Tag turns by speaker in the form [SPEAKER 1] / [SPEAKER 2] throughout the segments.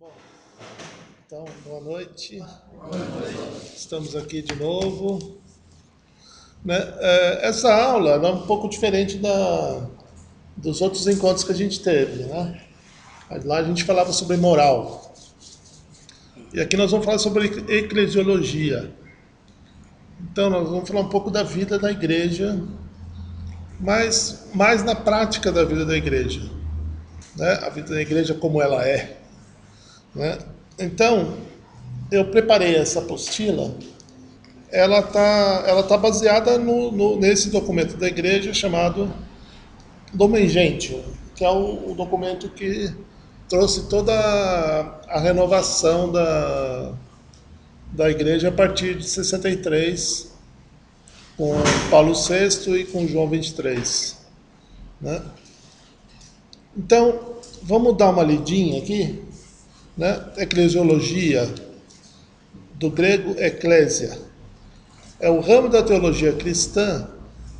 [SPEAKER 1] Bom, então, boa noite. Estamos aqui de novo. Né? Essa aula é um pouco diferente dos outros encontros que a gente teve. Né? Lá a gente falava sobre moral. E aqui nós vamos falar sobre eclesiologia. Então, nós vamos falar um pouco da vida da igreja, mas mais na prática da vida da igreja. Né? A vida da igreja como ela é. Né? Então, eu preparei essa apostila. Ela tá baseada nesse documento da igreja chamado Lumen Gentium, que é o documento que trouxe toda a renovação da igreja a partir de 63, com Paulo VI e com João 23. Né? Então, vamos dar uma lidinha aqui. Né? Eclesiologia, do grego eclésia, é o ramo da teologia cristã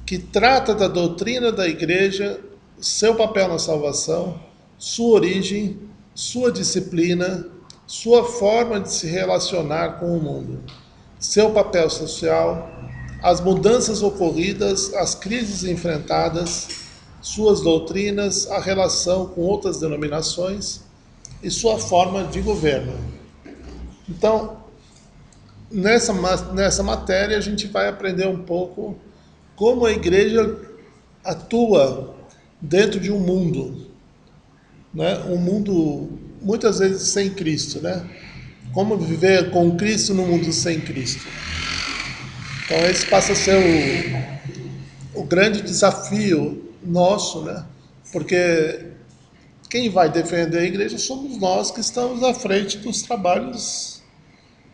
[SPEAKER 1] que trata da doutrina da igreja, seu papel na salvação, sua origem, sua disciplina, sua forma de se relacionar com o mundo, seu papel social, as mudanças ocorridas, as crises enfrentadas, suas doutrinas, a relação com outras denominações e sua forma de governo. Então, nessa matéria a gente vai aprender um pouco como a igreja atua dentro de um mundo, né? Um mundo muitas vezes sem Cristo, né? Como viver com Cristo no mundo sem Cristo. Então esse passa a ser o grande desafio nosso, né? Porque quem vai defender a igreja somos nós que estamos à frente dos trabalhos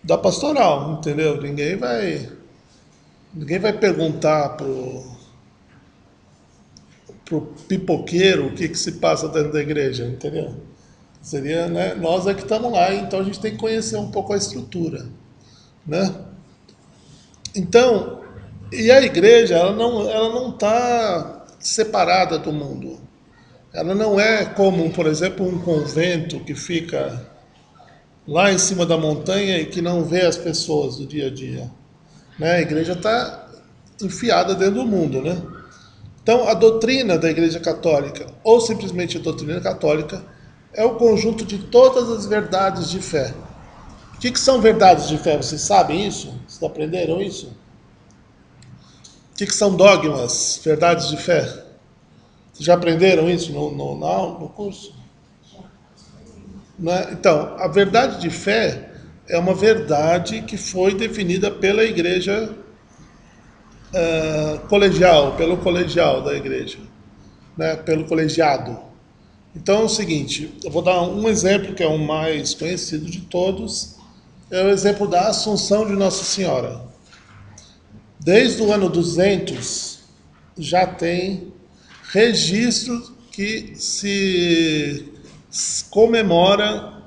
[SPEAKER 1] da pastoral, entendeu? Ninguém vai perguntar pro pipoqueiro o que se passa dentro da igreja, entendeu? Seria, né, nós é que estamos lá, então a gente tem que conhecer um pouco a estrutura, né? Então, e a igreja, ela não está separada do mundo. Ela não é como, por exemplo, um convento que fica lá em cima da montanha e que não vê as pessoas do dia a dia. Né? A igreja está enfiada dentro do mundo, né? Então, a doutrina da Igreja Católica, ou simplesmente a doutrina católica, é o conjunto de todas as verdades de fé. O que são verdades de fé? Vocês sabem isso? Vocês aprenderam isso? O que são dogmas, verdades de fé? Vocês já aprenderam isso no curso? Né? Então, a verdade de fé é uma verdade que foi definida pela Igreja colegial, pelo colegial da Igreja, né? Pelo colegiado. Então é o seguinte, eu vou dar um exemplo que é o mais conhecido de todos, é o exemplo da Assunção de Nossa Senhora. Desde o ano 200 já tem registro que se comemora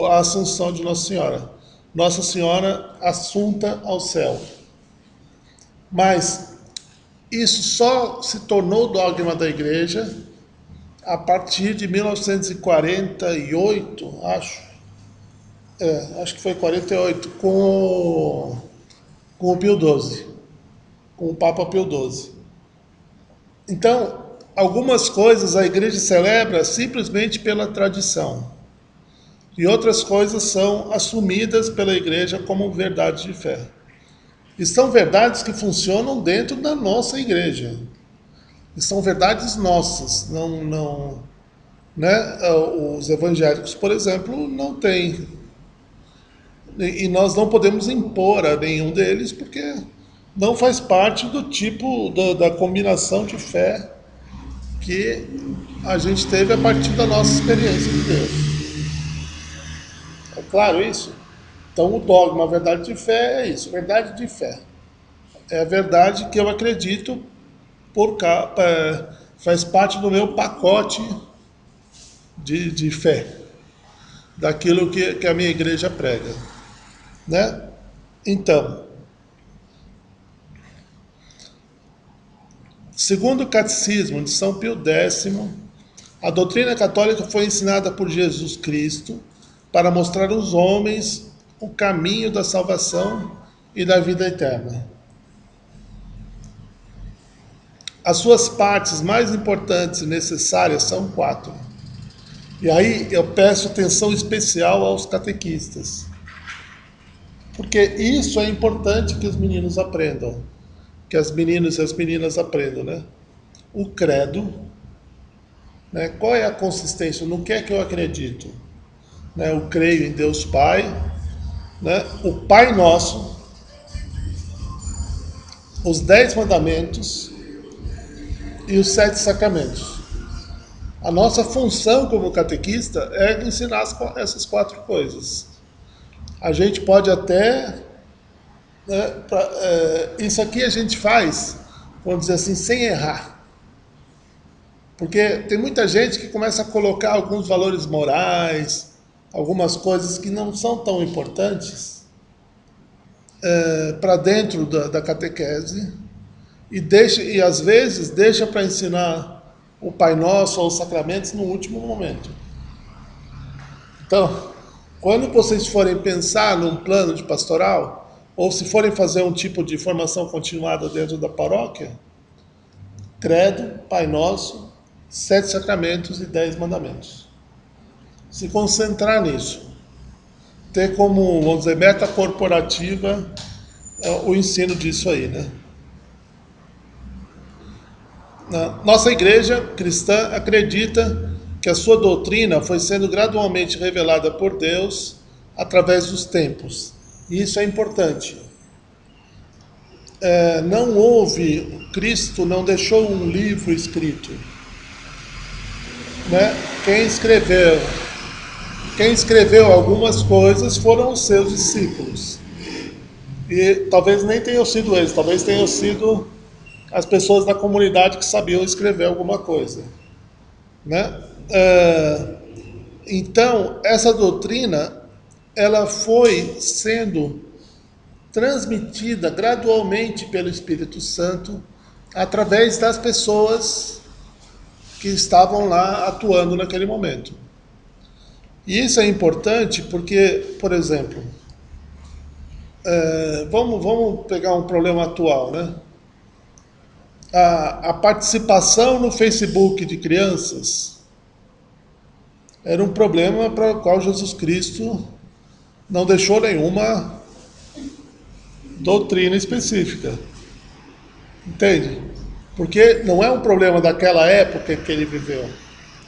[SPEAKER 1] a Assunção de Nossa Senhora. Nossa Senhora assunta ao céu. Mas isso só se tornou dogma da Igreja a partir de 1948, acho que foi 48, com o Pio XII, com o Papa Pio XII. Então, algumas coisas a igreja celebra simplesmente pela tradição, e outras coisas são assumidas pela igreja como verdades de fé. E são verdades que funcionam dentro da nossa igreja. E são verdades nossas, não, né? Os evangélicos, por exemplo, não têm. E nós não podemos impor a nenhum deles porque não faz parte do tipo da combinação de fé que a gente teve a partir da nossa experiência de Deus. É claro isso? Então o dogma, a verdade de fé é isso, verdade de fé. É a verdade que eu acredito faz parte do meu pacote de fé, daquilo que a minha igreja prega. Né? Então, segundo o Catecismo de São Pio X, A doutrina católica foi ensinada por Jesus Cristo para mostrar aos homens o caminho da salvação e da vida eterna. As suas partes mais importantes e necessárias são 4. E aí eu peço atenção especial aos catequistas, porque isso é importante que os meninos aprendam, que as meninas e as meninas aprendam, né? O credo, né? Qual é a consistência? No que é que eu acredito? Né? Eu creio em Deus Pai, né? O Pai Nosso, os 10 mandamentos e os 7 sacramentos. A nossa função como catequista é ensinar essas 4 coisas. A gente pode até... né, isso aqui a gente faz, vamos dizer assim, sem errar. Porque tem muita gente que começa a colocar alguns valores morais, algumas coisas que não são tão importantes para dentro da catequese e às vezes deixa para ensinar o Pai Nosso ou os sacramentos no último momento. Então, quando vocês forem pensar num plano de pastoral, ou se forem fazer um tipo de formação continuada dentro da paróquia, credo, Pai Nosso, 7 sacramentos e 10 mandamentos. Se concentrar nisso. Ter como, vamos dizer, meta corporativa o ensino disso aí, né? Nossa igreja cristã acredita que a sua doutrina foi sendo gradualmente revelada por Deus através dos tempos. E isso é importante. Não houve, Cristo não deixou um livro escrito. Né? Quem escreveu algumas coisas foram os seus discípulos. E talvez nem tenham sido eles, talvez tenham sido as pessoas da comunidade que sabiam escrever alguma coisa. Né? Então, essa doutrina, ela foi sendo transmitida gradualmente pelo Espírito Santo através das pessoas que estavam lá atuando naquele momento. E isso é importante porque, por exemplo, vamos pegar um problema atual, né? A participação no Facebook de crianças era um problema para o qual Jesus Cristo não deixou nenhuma doutrina específica. Entende? Porque não é um problema daquela época que ele viveu.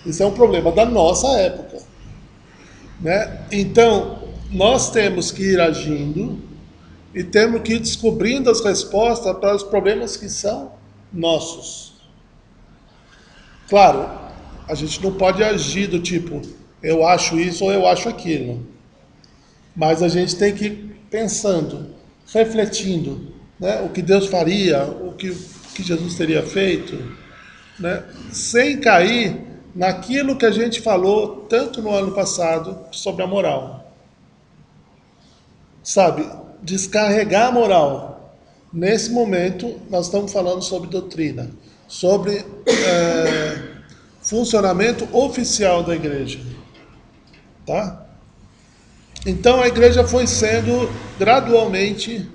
[SPEAKER 1] Isso é um problema da nossa época. Né? Então, nós temos que ir agindo e temos que ir descobrindo as respostas para os problemas que são nossos. Claro, a gente não pode agir do tipo, eu acho isso ou eu acho aquilo. Mas a gente tem que ir pensando, refletindo, né, o que Deus faria, o que Jesus teria feito, né, sem cair naquilo que a gente falou tanto no ano passado sobre a moral. Sabe, descarregar a moral. Nesse momento, nós estamos falando sobre doutrina, sobre funcionamento oficial da igreja. Tá? Então, a igreja foi sendo gradualmente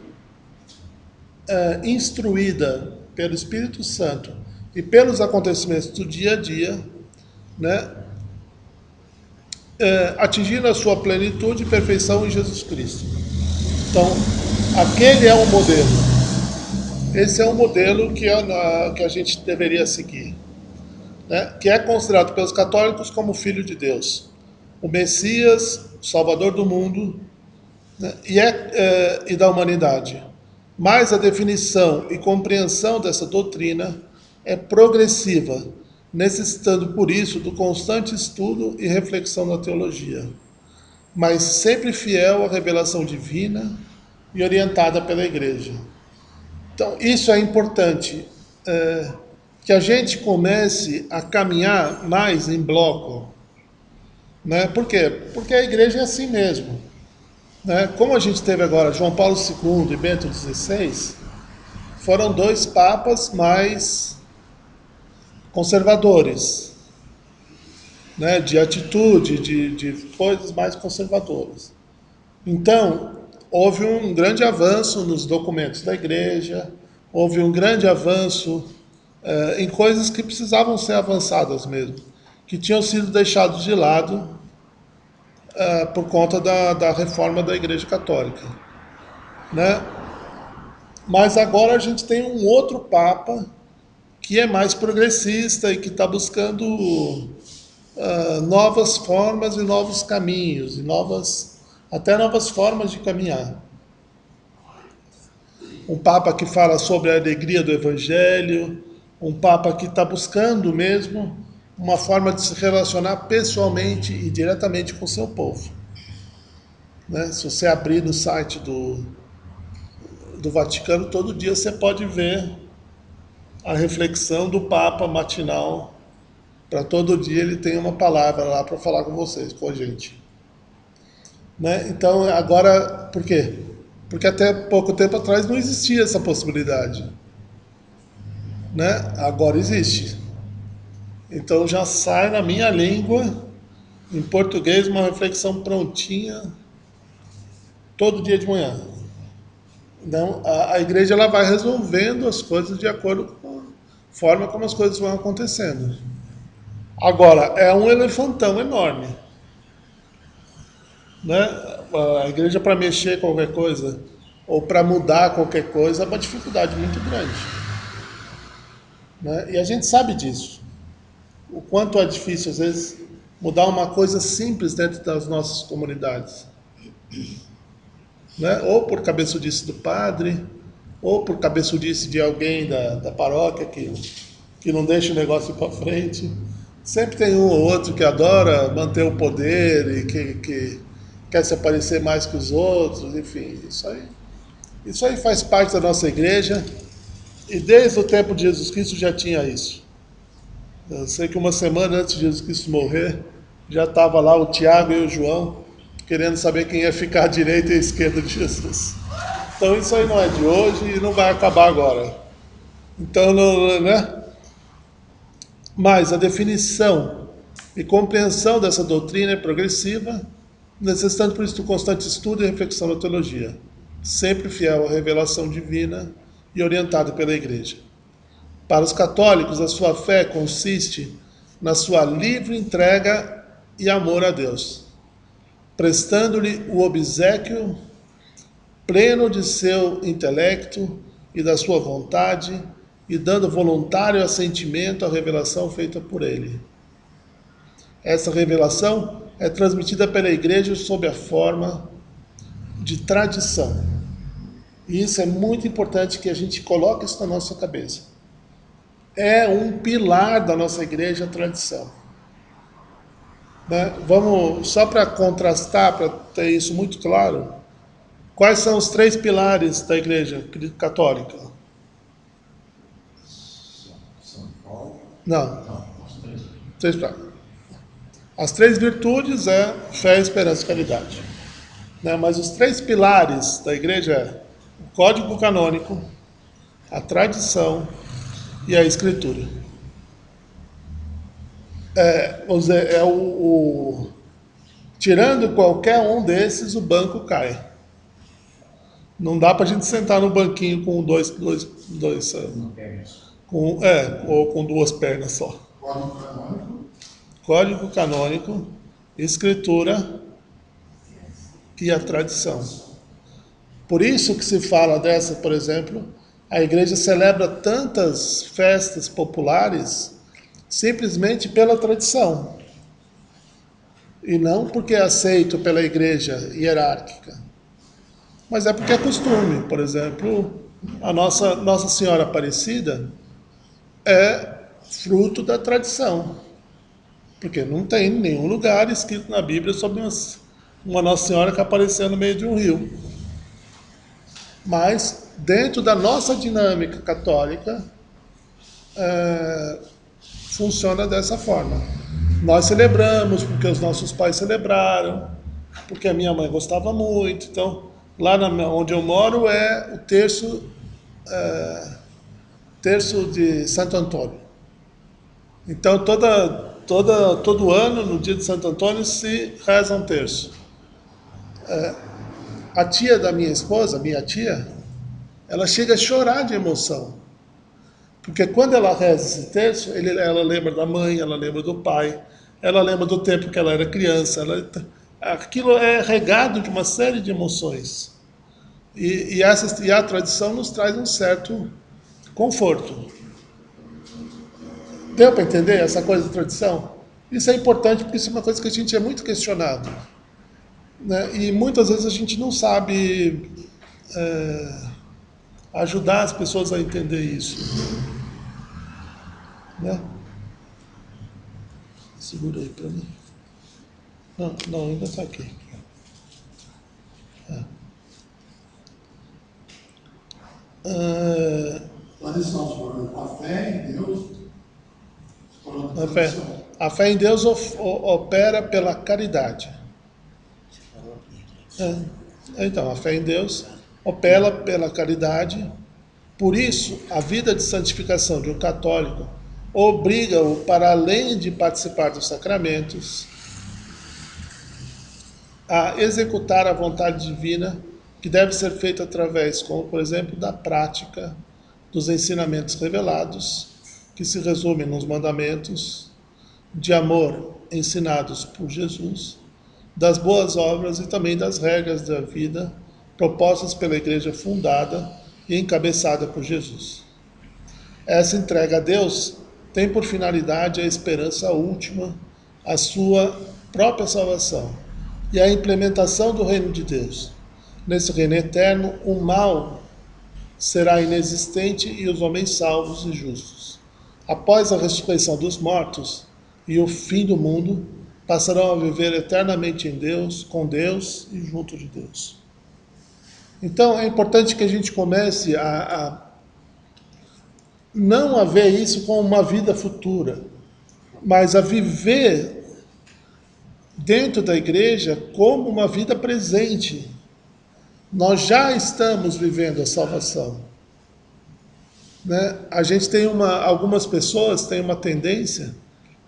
[SPEAKER 1] instruída pelo Espírito Santo e pelos acontecimentos do dia a dia, né? Atingindo a sua plenitude e perfeição em Jesus Cristo. Então, aquele é um modelo. Esse é um modelo que a gente deveria seguir, né? Que é considerado pelos católicos como Filho de Deus, o Messias, o Salvador do mundo, né? E da humanidade. Mas a definição e compreensão dessa doutrina é progressiva, necessitando por isso do constante estudo e reflexão na teologia, mas sempre fiel à revelação divina e orientada pela Igreja. Então, isso é importante, que a gente comece a caminhar mais em bloco. Né? Por quê? Porque a igreja é assim mesmo. Né? Como a gente teve agora João Paulo II e Bento XVI, foram 2 papas mais conservadores. né, de atitude, de coisas mais conservadoras. Então, houve um grande avanço nos documentos da igreja, houve um grande avanço em coisas que precisavam ser avançadas mesmo, que tinham sido deixadas de lado por conta da reforma da Igreja Católica, né? Mas agora a gente tem um outro Papa que é mais progressista e que está buscando novas formas e novos caminhos, e até novas formas de caminhar. Um Papa que fala sobre a alegria do Evangelho, um Papa que está buscando mesmo uma forma de se relacionar pessoalmente e diretamente com o seu povo. Né? Se você abrir no site do Vaticano, todo dia você pode ver a reflexão do Papa matinal. Para todo dia ele tem uma palavra lá para falar com vocês, com a gente. Né? Então, agora, por quê? Porque até pouco tempo atrás não existia essa possibilidade. Né? Agora existe. Então já sai na minha língua, em português, uma reflexão prontinha, todo dia de manhã. Então, a igreja ela vai resolvendo as coisas de acordo com a forma como as coisas vão acontecendo. Agora, é um elefantão enorme. Né? A igreja, para mexer qualquer coisa, ou para mudar qualquer coisa, é uma dificuldade muito grande. Né? E a gente sabe disso. O quanto é difícil, às vezes, mudar uma coisa simples dentro das nossas comunidades. Né? Ou por cabeçudice do padre, ou por cabeçudice de alguém da paróquia que não deixa o negócio ir para frente. Sempre tem um ou outro que adora manter o poder e que quer se aparecer mais que os outros, enfim, isso aí faz parte da nossa igreja e desde o tempo de Jesus Cristo já tinha isso. Eu sei que uma semana antes de Jesus Cristo morrer, já estava lá o Tiago e o João querendo saber quem ia ficar à direita e à esquerda de Jesus. Então isso aí não é de hoje e não vai acabar agora. Então, né? Mas a definição e compreensão dessa doutrina é progressiva, necessitando por isso do constante estudo e reflexão da teologia, sempre fiel à revelação divina e orientado pela Igreja. Para os católicos, a sua fé consiste na sua livre entrega e amor a Deus, prestando-lhe o obséquio pleno de seu intelecto e da sua vontade e dando voluntário assentimento à revelação feita por ele. Essa revelação é transmitida pela Igreja sob a forma de tradição. E isso é muito importante que a gente coloque isso na nossa cabeça. É um pilar da nossa igreja a tradição. Né? Vamos, só para contrastar, para ter isso muito claro, quais são os 3 pilares da igreja católica? Não. 3 pilares. As 3 virtudes é fé, esperança e caridade. Né? Mas os 3 pilares da igreja é o código canônico, a tradição e a escritura. Vamos dizer, tirando qualquer um desses, o banco cai. Não dá para a gente sentar no banquinho com dois ou com 2 pernas só. Código canônico, escritura e a tradição. Por isso que se fala dessa, por exemplo, a igreja celebra tantas festas populares simplesmente pela tradição e não porque é aceito pela igreja hierárquica, mas é porque é costume. Por exemplo, a Nossa Senhora Aparecida é fruto da tradição, porque não tem nenhum lugar escrito na Bíblia sobre uma Nossa Senhora que apareceu no meio de um rio. Mas, dentro da nossa dinâmica católica, funciona dessa forma. Nós celebramos porque os nossos pais celebraram, porque a minha mãe gostava muito. Então, lá onde eu moro é o terço de Santo Antônio. Então, todo ano, no dia de Santo Antônio, se reza um terço. A tia da minha esposa, minha tia, ela chega a chorar de emoção. Porque quando ela reza esse terço, ela lembra da mãe, ela lembra do pai, ela lembra do tempo que ela era criança. Aquilo é regado de uma série de emoções. E a tradição nos traz um certo conforto. Deu para entender essa coisa da tradição? Isso é importante porque isso é uma coisa que a gente é muito questionado. Né? E muitas vezes a gente não sabe ajudar as pessoas a entender isso. Né? Segura aí para mim. Não, ainda está aqui.
[SPEAKER 2] Nós estamos falando a fé em Deus.
[SPEAKER 1] A fé em Deus opera pela caridade. Então, a fé em Deus opera pela caridade. Por isso, a vida de santificação de um católico obriga-o, para além de participar dos sacramentos, a executar a vontade divina, que deve ser feita através, como por exemplo, da prática dos ensinamentos revelados, que se resumem nos mandamentos de amor ensinados por Jesus, das boas obras e também das regras da vida propostas pela igreja fundada e encabeçada por Jesus. Essa entrega a Deus tem por finalidade a esperança última, a sua própria salvação e a implementação do reino de Deus. Nesse reino eterno, o mal será inexistente e os homens salvos e justos. Após a ressurreição dos mortos e o fim do mundo, passarão a viver eternamente em Deus, com Deus e junto de Deus. Então é importante que a gente comece a não a ver isso como uma vida futura, mas a viver dentro da igreja como uma vida presente. Nós já estamos vivendo a salvação. Né? A gente tem algumas pessoas têm uma tendência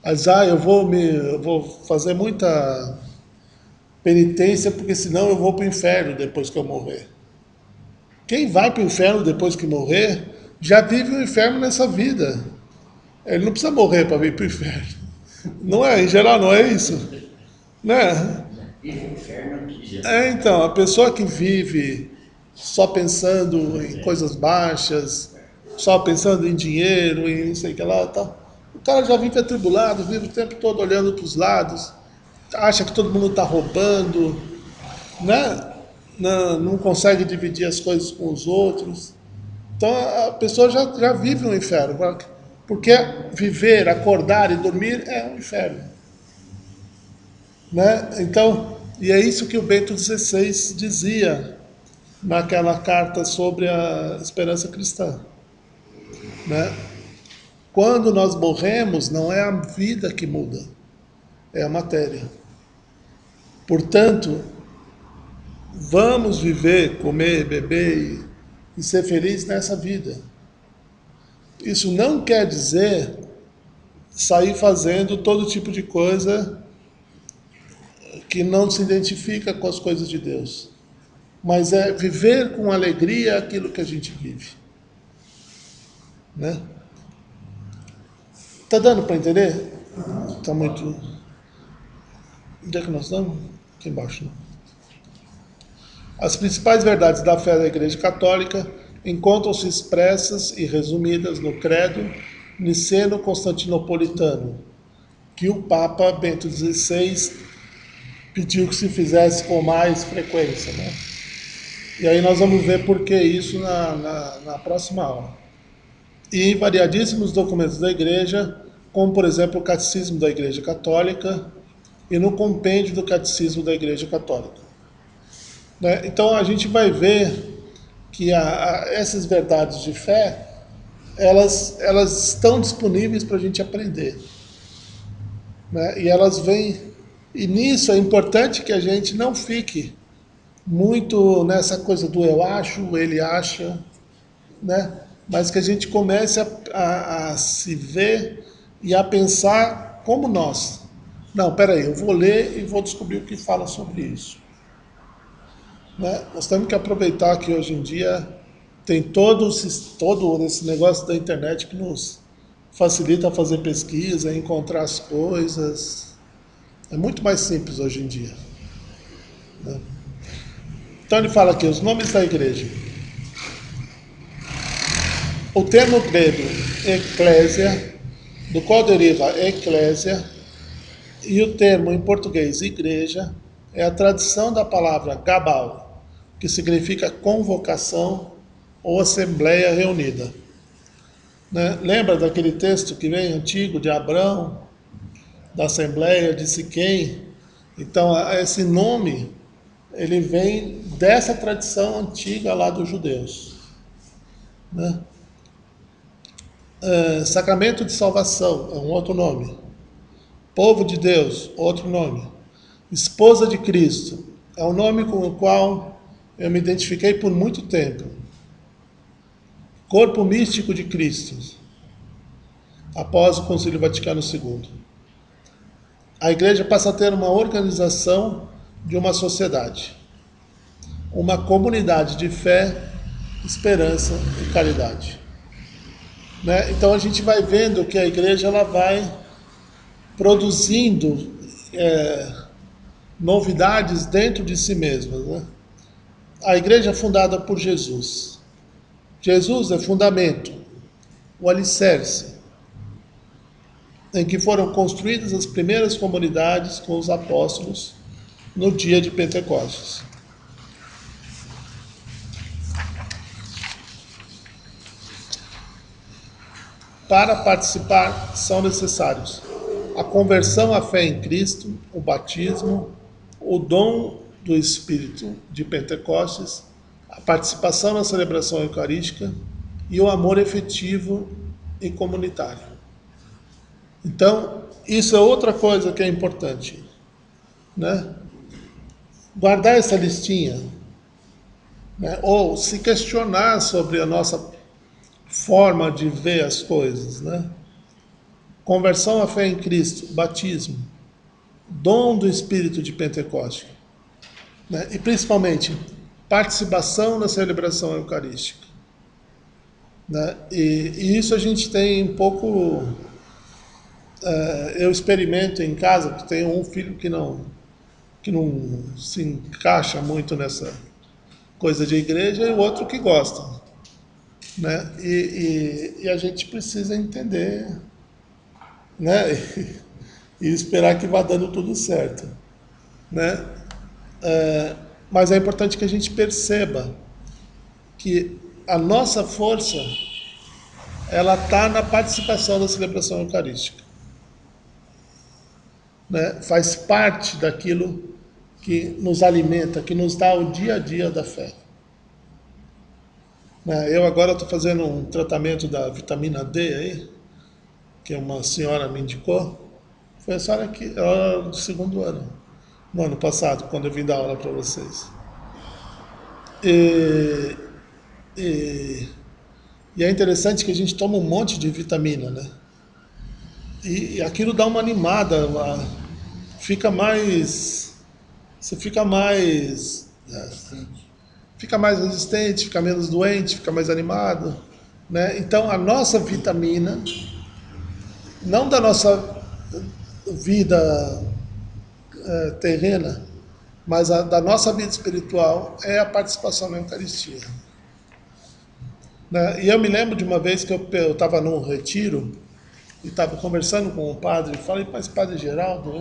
[SPEAKER 1] a dizer, eu vou fazer muita penitência porque senão eu vou para o inferno depois que eu morrer. Quem vai para o inferno depois que morrer já vive o inferno nessa vida. Ele não precisa morrer para vir para o inferno. Não é, em geral não é isso. Né? Então, a pessoa que vive só pensando em coisas baixas, só pensando em dinheiro, em não sei o que lá, tal, o cara já vive atribulado, vive o tempo todo olhando para os lados, acha que todo mundo está roubando, né? Não consegue dividir as coisas com os outros. Então a pessoa já vive um inferno, porque viver, acordar e dormir é um inferno. Né? Então, e é isso que o Bento XVI dizia naquela carta sobre a esperança cristã. Né? Quando nós morremos, não é a vida que muda, é a matéria. Portanto, vamos viver, comer, beber e ser feliz nessa vida. Isso não quer dizer sair fazendo todo tipo de coisa que não se identifica com as coisas de Deus. Mas é viver com alegria aquilo que a gente vive. Né? Tá dando para entender? Tá muito... Onde é que nós estamos? Aqui embaixo, né? As principais verdades da fé da Igreja Católica encontram-se expressas e resumidas no Credo Niceno-Constantinopolitano, que o Papa Bento XVI pediu que se fizesse com mais frequência. Né? E aí nós vamos ver por que isso na próxima aula. E variadíssimos documentos da Igreja, como por exemplo o Catecismo da Igreja Católica e no Compêndio do Catecismo da Igreja Católica. Né? Então a gente vai ver que essas verdades de fé, elas estão disponíveis para a gente aprender. Né? E elas vêm, e nisso é importante que a gente não fique muito nessa coisa do eu acho, ele acha, né? Mas que a gente comece a se ver e a pensar como nós. Não, peraí, eu vou ler e vou descobrir o que fala sobre isso. Né? Nós temos que aproveitar que hoje em dia tem todo esse negócio da internet que nos facilita fazer pesquisa, encontrar as coisas. É muito mais simples hoje em dia. Né? Então ele fala aqui, os nomes da igreja. O termo grego eclésia, do qual deriva eclésia, e o termo em português igreja, é a tradição da palavra gabal, que significa convocação ou assembleia reunida. Né? Lembra daquele texto que vem antigo de Abrão, da assembleia de Siquém? Então esse nome ele vem dessa tradição antiga lá dos judeus. Né? Sacramento de salvação é um outro nome. Povo de Deus, outro nome. Esposa de Cristo é um nome com o qual eu me identifiquei por muito tempo. Corpo místico de Cristo, após o Concílio Vaticano II. A igreja passa a ter uma organização de uma sociedade, uma comunidade de fé, esperança e caridade. Né? Então a gente vai vendo que a igreja ela vai produzindo novidades dentro de si mesma. Né? A igreja é fundada por Jesus. Jesus é fundamento, o alicerce, em que foram construídas as primeiras comunidades com os apóstolos no dia de Pentecostes. Para participar são necessários a conversão à fé em Cristo, o batismo, o dom do Espírito de Pentecostes, a participação na celebração eucarística e o amor efetivo e comunitário. Então, isso é outra coisa que é importante, né? Guardar essa listinha, né? Ou se questionar sobre a nossa forma de ver as coisas, né? Conversão à fé em Cristo, batismo, dom do Espírito de Pentecostes, né? E principalmente participação na celebração eucarística, né? E isso a gente tem um pouco, eu experimento em casa, que tenho um filho que não se encaixa muito nessa coisa de igreja e o outro que gosta, né? E a gente precisa entender, né? E esperar que vá dando tudo certo, né? Mas é importante que a gente perceba que a nossa força ela está na participação da celebração eucarística, né? Faz parte daquilo que nos alimenta, que nos dá o dia a dia da fé. Eu agora estou fazendo um tratamento da vitamina D aí, que uma senhora me indicou. Foi a senhora que ela do segundo ano, no ano passado, quando eu vim dar aula para vocês. E é interessante que a gente toma um monte de vitamina, né? E aquilo dá uma animada, fica mais, você fica mais, fica mais resistente, fica menos doente, fica mais animado, né? Então a nossa vitamina, não da nossa vida terrena, mas da nossa vida espiritual é a participação na Eucaristia. Né? E eu me lembro de uma vez que eu estava num retiro e estava conversando com o padre e falei, mas Padre Geraldo,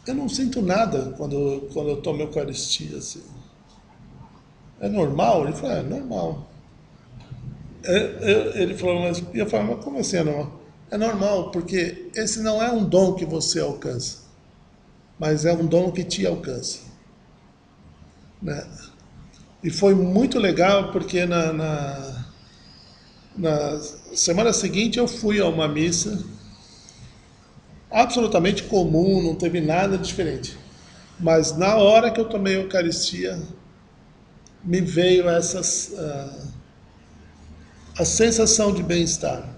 [SPEAKER 1] eu não sinto nada quando eu tomo Eucaristia. Assim. É normal? Ele falou, é normal. Ele falou, mas eu falei, mas como assim é normal? É normal, porque esse não é um dom que você alcança, mas é um dom que te alcança. Né? E foi muito legal, porque na semana seguinte eu fui a uma missa absolutamente comum, não teve nada diferente. Mas na hora que eu tomei a Eucaristia, me veio a sensação de bem-estar,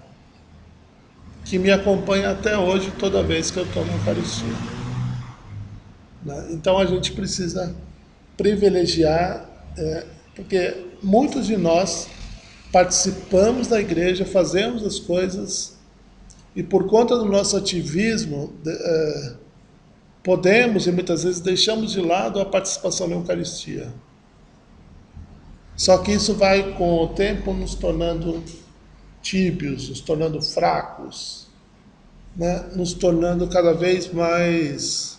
[SPEAKER 1] que me acompanha até hoje toda vez que eu tomo a Eucaristia. Né? Então a gente precisa privilegiar, porque muitos de nós participamos da igreja, fazemos as coisas e por conta do nosso ativismo podemos e muitas vezes deixamos de lado a participação na Eucaristia. Só que isso vai com o tempo nos tornando tíbios, nos tornando fracos, né? Nos tornando cada vez mais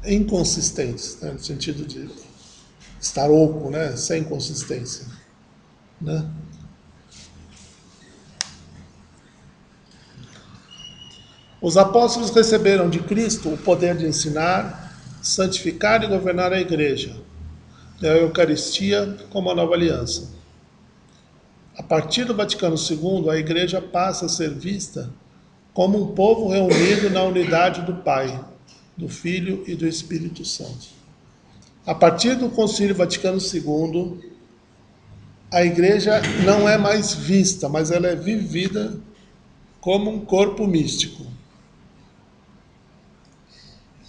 [SPEAKER 1] inconsistentes, né? No sentido de estar oco, né? Sem consistência. Né? Os apóstolos receberam de Cristo o poder de ensinar, santificar e governar a igreja, e a Eucaristia como a nova aliança. A partir do Vaticano II, a igreja passa a ser vista como um povo reunido na unidade do Pai, do Filho e do Espírito Santo. A partir do Concílio Vaticano II, a igreja não é mais vista, mas ela é vivida como um corpo místico.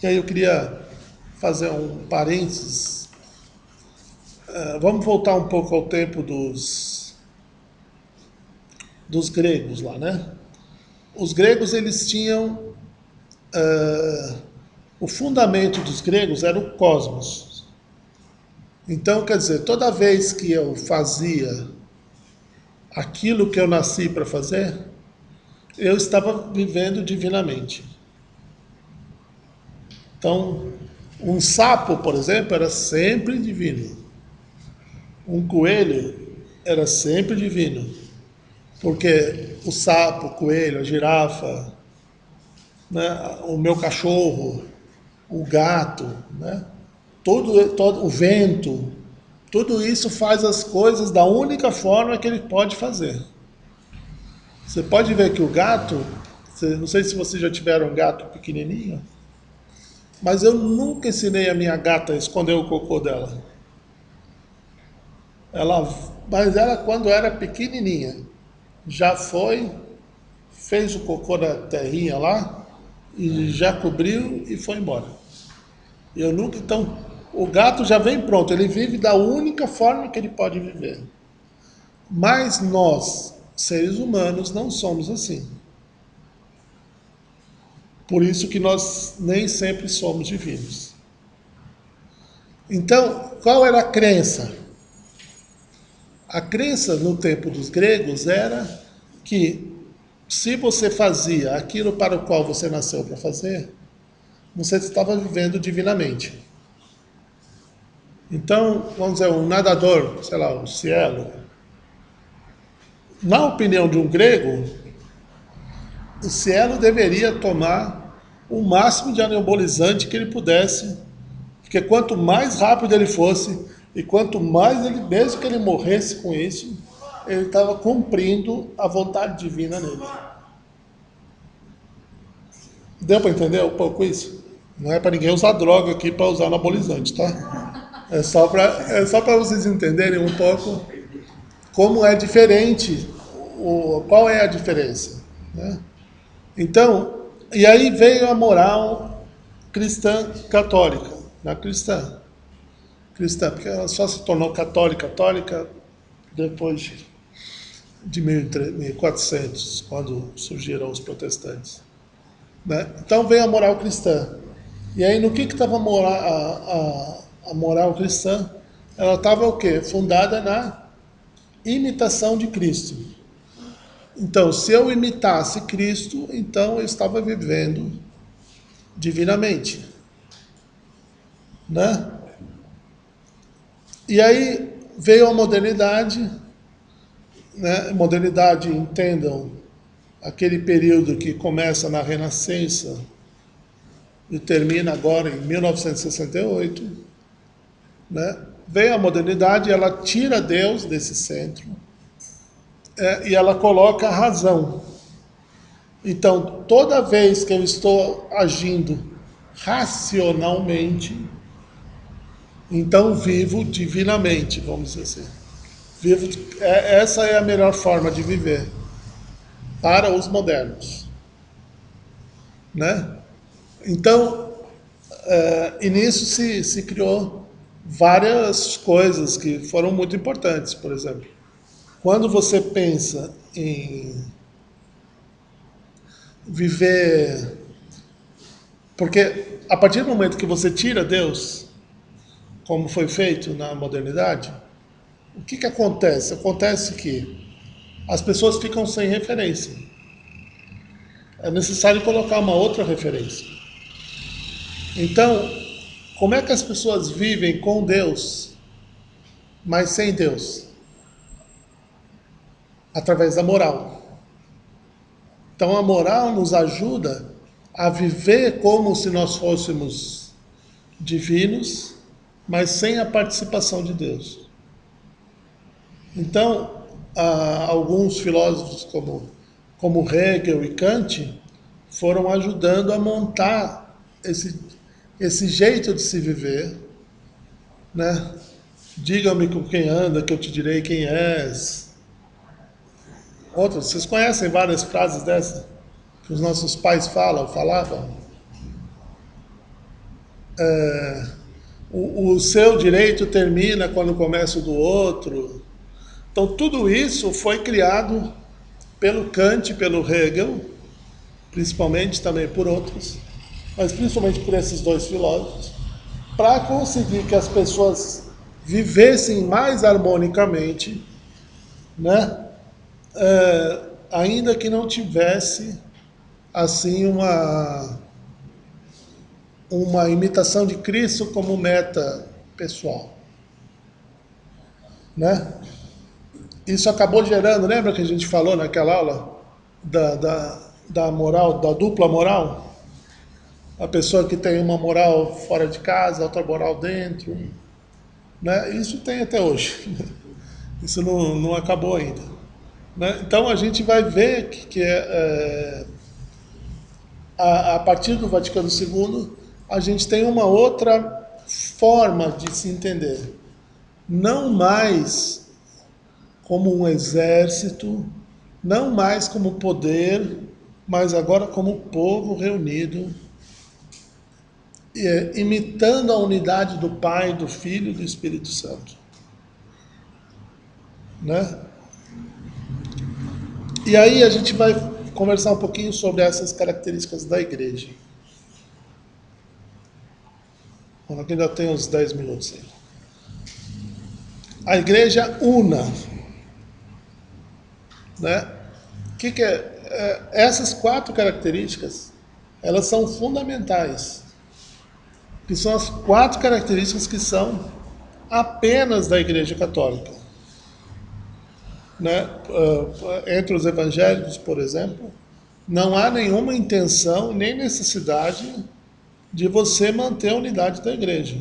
[SPEAKER 1] E aí eu queria fazer um parênteses. Vamos voltar um pouco ao tempo dos gregos lá, né? Os gregos, eles tinham... o fundamento dos gregos era o cosmos. Então, quer dizer, toda vez que eu fazia aquilo que eu nasci para fazer, eu estava vivendo divinamente. Então, um sapo, por exemplo, era sempre divino. Um coelho era sempre divino. Porque o sapo, o coelho, a girafa, né, o meu cachorro, o gato, né, todo o vento, tudo isso faz as coisas da única forma que ele pode fazer. Você pode ver que o gato, não sei se vocês já tiveram um gato pequenininho, mas eu nunca ensinei a minha gata a esconder o cocô dela. Mas ela, quando era pequenininha, já fez o cocô na terrinha lá, e já cobriu e foi embora. Então, o gato já vem pronto, ele vive da única forma que ele pode viver. Mas nós, seres humanos, não somos assim. Por isso que nós nem sempre somos divinos. Então, qual era a crença? A crença no tempo dos gregos era que se você fazia aquilo para o qual você nasceu para fazer, você estava vivendo divinamente. Então, vamos dizer, um nadador, sei lá, o Cielo, na opinião de um grego, o Cielo deveria tomar o máximo de anabolizante que ele pudesse, porque quanto mais rápido ele fosse, e quanto mais ele, mesmo que ele morresse com isso, ele estava cumprindo a vontade divina nele. Deu para entender um pouco isso? Não é para ninguém usar droga aqui para usar anabolizante, tá? É só para vocês entenderem um pouco como é diferente, qual é a diferença, né? Então, e aí veio a moral cristã católica, na cristã, porque ela só se tornou católica depois de 1400, quando surgiram os protestantes, né? Então veio a moral cristã. E aí no que estava a moral cristã? Ela estava o quê? Fundada na imitação de Cristo. Então, se eu imitasse Cristo, então eu estava vivendo divinamente, né? E aí veio a modernidade, né? Modernidade, entendam, aquele período que começa na Renascença e termina agora em 1968, né? Veio a modernidade e ela tira Deus desse centro, e ela coloca a razão. Então, toda vez que eu estou agindo racionalmente, então vivo divinamente, vamos dizer assim. Essa é a melhor forma de viver. para os modernos, né? Então, e nisso se criou várias coisas que foram muito importantes. Por exemplo, quando você pensa em viver... Porque a partir do momento que você tira Deus, como foi feito na modernidade, o que acontece? Acontece que as pessoas ficam sem referência. É necessário colocar uma outra referência. Então, como é que as pessoas vivem com Deus, mas sem Deus? Através da moral. Então a moral nos ajuda a viver como se nós fôssemos divinos, mas sem a participação de Deus. Então, alguns filósofos como Hegel e Kant foram ajudando a montar esse jeito de se viver, né? Diga-me com quem anda, que eu te direi quem és. Outras, vocês conhecem várias frases dessas que os nossos pais falavam? O seu direito termina quando começa o do outro. Então tudo isso foi criado pelo Kant, pelo Hegel, principalmente também por outros, mas principalmente por esses dois filósofos, para conseguir que as pessoas vivessem mais harmonicamente, né? Ainda que não tivesse assim uma imitação de Cristo como meta pessoal, né? Isso acabou gerando, lembra que a gente falou naquela aula da moral, da dupla moral? A pessoa que tem uma moral fora de casa, outra moral dentro, né? Isso tem até hoje. Isso não acabou ainda, né? Então a gente vai ver que a partir do Vaticano II a gente tem uma outra forma de se entender. Não mais como um exército, não mais como poder, mas agora como povo reunido, imitando a unidade do Pai, do Filho e do Espírito Santo, né? E aí a gente vai conversar um pouquinho sobre essas características da igreja. Aqui ainda tem uns 10 minutos aí. A igreja una, né? Que é? Essas 4 características, elas são fundamentais. Que são as 4 características que são apenas da Igreja Católica, né? Entre os evangélicos, por exemplo, não há nenhuma intenção nem necessidade de você manter a unidade da igreja,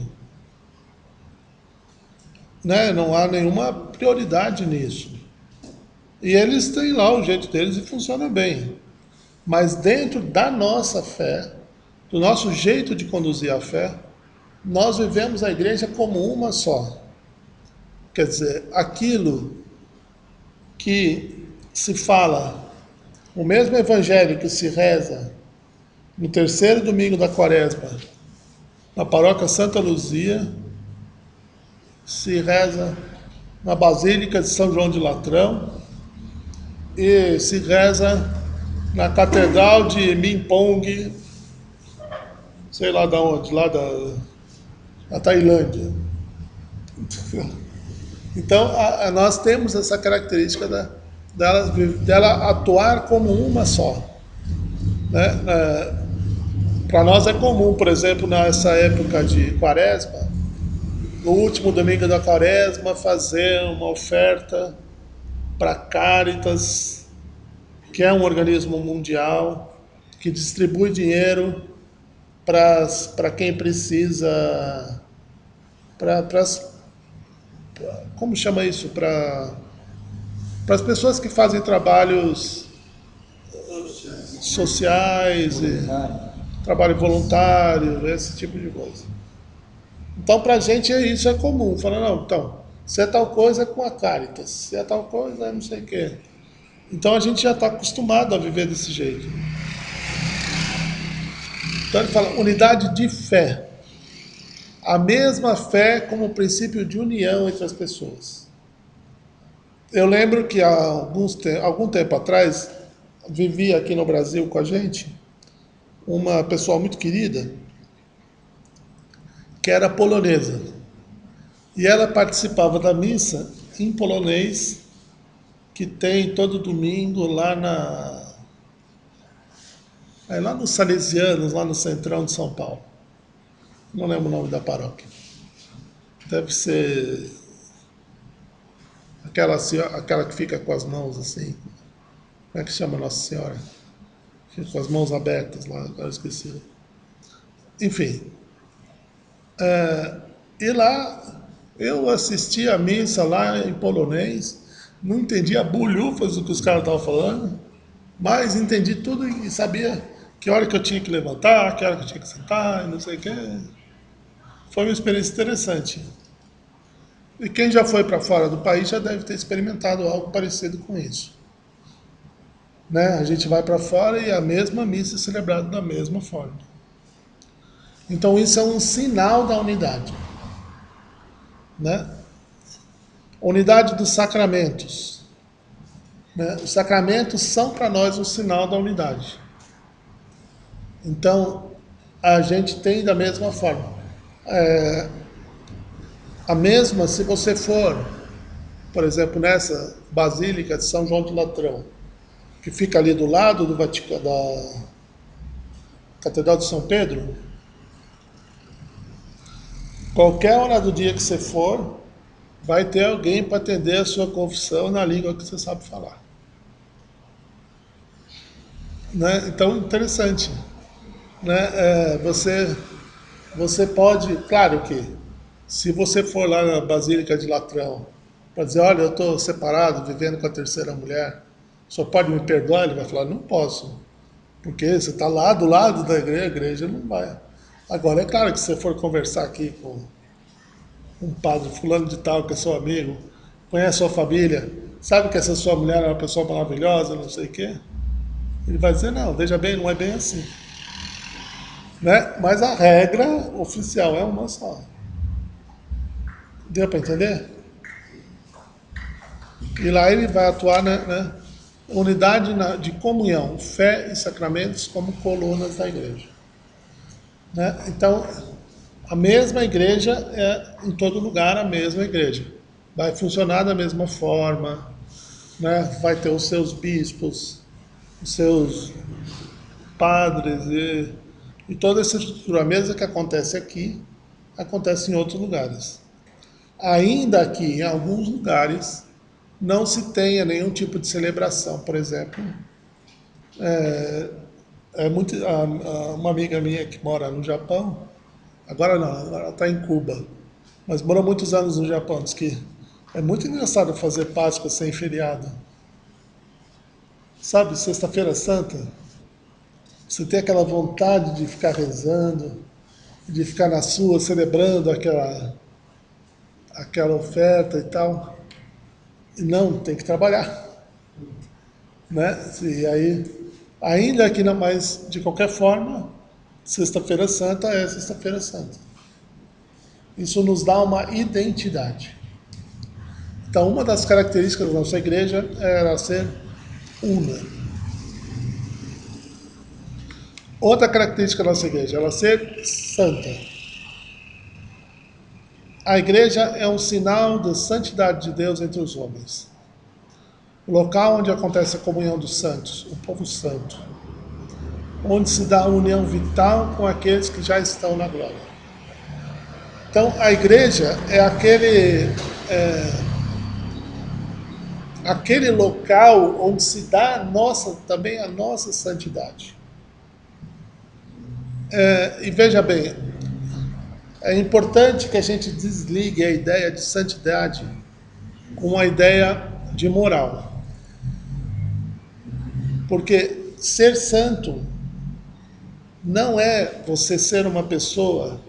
[SPEAKER 1] né? Não há nenhuma prioridade nisso. E eles têm lá o jeito deles e funciona bem. Mas dentro da nossa fé, do nosso jeito de conduzir a fé, nós vivemos a igreja como uma só. Quer dizer, aquilo que se fala, o mesmo evangelho que se reza no 3º domingo da Quaresma, na paróquia Santa Luzia, se reza na Basílica de São João de Latrão e se reza na Catedral de Mimpong, sei lá de onde, lá da Tailândia. Então, nós temos essa característica dela atuar como uma só, né? Para nós é comum, por exemplo, nessa época de Quaresma, no último domingo da Quaresma, fazer uma oferta para Caritas, que é um organismo mundial que distribui dinheiro para quem precisa, como chama isso? Para as pessoas que fazem trabalhos sociais, trabalho voluntário, esse tipo de coisa. Então, para a gente isso é comum. Fala, não, então, se é tal coisa é com a Caritas, se é tal coisa é não sei o quê. Então a gente já está acostumado a viver desse jeito. Então ele fala unidade de fé. A mesma fé como princípio de união entre as pessoas. Eu lembro que há algum tempo atrás vivia aqui no Brasil com a gente uma pessoa muito querida que era polonesa. E ela participava da missa em polonês que tem todo domingo lá nos Salesianos, lá no centrão de São Paulo. Não lembro o nome da paróquia. Deve ser aquela que fica com as mãos assim. Como é que chama Nossa Senhora? Fica com as mãos abertas lá, agora eu esqueci. Enfim. E lá eu assisti a missa lá em polonês, não entendia bulhufas do que os caras estavam falando, mas entendi tudo e sabia que hora que eu tinha que levantar, que hora que eu tinha que sentar, e não sei o que. Foi uma experiência interessante. E quem já foi para fora do país já deve ter experimentado algo parecido com isso. Né? A gente vai para fora e a mesma missa é celebrada da mesma forma. Então isso é um sinal da unidade. Né? Unidade dos sacramentos. Né? Os sacramentos são para nós um sinal da unidade. Então, a gente tem da mesma forma. A mesma, se você for, por exemplo, nessa Basílica de São João de Latrão, que fica ali do lado do Vaticano, da Catedral de São Pedro, qualquer hora do dia que você for, vai ter alguém para atender a sua confissão na língua que você sabe falar. Né? Então, interessante. Né? Você pode, claro que, se você for lá na Basílica de Latrão, para dizer, olha, eu estou separado, vivendo com a terceira mulher, só pode me perdoar? Ele vai falar, não posso, porque você está lá do lado da igreja, a igreja não vai. Agora, é claro que se você for conversar aqui com um padre fulano de tal, que é seu amigo, conhece a sua família, sabe que essa sua mulher é uma pessoa maravilhosa, não sei o quê, ele vai dizer, não, veja bem, não é bem assim. Né? Mas a regra oficial é uma só. Deu para entender? E lá ele vai atuar na unidade de comunhão, fé e sacramentos como colunas da igreja. Né? Então, a mesma igreja é em todo lugar a mesma igreja. Vai funcionar da mesma forma, né? Vai ter os seus bispos, os seus padres e toda essa estrutura mesma que acontece aqui, acontece em outros lugares. Ainda que em alguns lugares não se tenha nenhum tipo de celebração, por exemplo, uma amiga minha que mora no Japão, agora não, agora ela está em Cuba, mas morou muitos anos no Japão, diz que é muito engraçado fazer Páscoa sem feriado. Sabe, Sexta-feira Santa, você tem aquela vontade de ficar rezando, de ficar na sua, celebrando aquela oferta e tal. E não, tem que trabalhar. Né? E aí, ainda que não, mas de qualquer forma, Sexta-feira Santa é Sexta-feira Santa. Isso nos dá uma identidade. Então, uma das características da nossa igreja era ser una. Outra característica da nossa igreja, ela ser santa. A igreja é um sinal da santidade de Deus entre os homens. O local onde acontece a comunhão dos santos, o povo santo. Onde se dá a união vital com aqueles que já estão na glória. Então, a igreja é aquele local onde se dá também a nossa santidade. E veja bem, é importante que a gente desligue a ideia de santidade com a ideia de moral. Porque ser santo não é você ser uma pessoa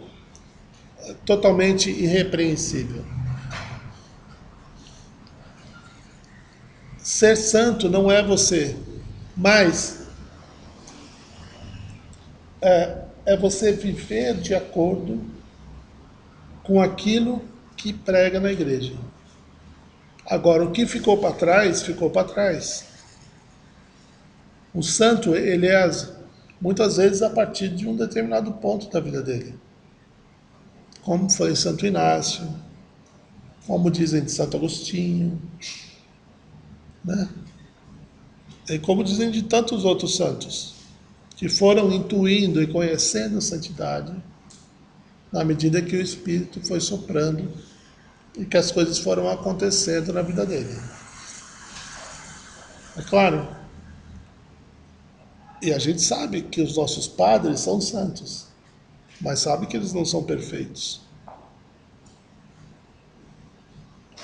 [SPEAKER 1] totalmente irrepreensível. ser santo não é você, mas é você viver de acordo com aquilo que prega na igreja. Agora, o que ficou para trás, ficou para trás. O santo, ele é muitas vezes a partir de um determinado ponto da vida dele. Como foi Santo Inácio, como dizem de Santo Agostinho, né? E como dizem de tantos outros santos, que foram intuindo e conhecendo a santidade na medida que o Espírito foi soprando e que as coisas foram acontecendo na vida dele. É claro, e a gente sabe que os nossos padres são santos, mas sabe que eles não são perfeitos.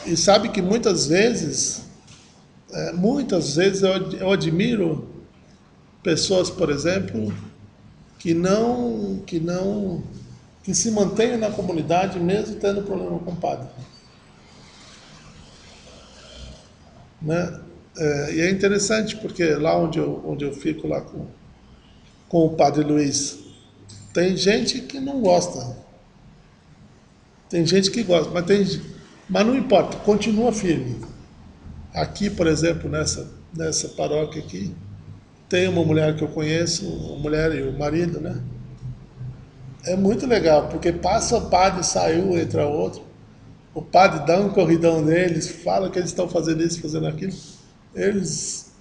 [SPEAKER 1] E sabe que muitas vezes eu admiro pessoas, por exemplo, que se mantêm na comunidade mesmo tendo problema com o padre. Né? E é interessante porque lá onde eu fico lá com o padre Luiz, tem gente que não gosta. Tem gente que gosta, mas não importa, continua firme. Aqui, por exemplo, nessa paróquia aqui, tem uma mulher que eu conheço, uma mulher e o marido, né? É muito legal, porque passa o padre, saiu, entra outro. O padre dá um corridão neles, fala que eles estão fazendo isso, fazendo aquilo. Eles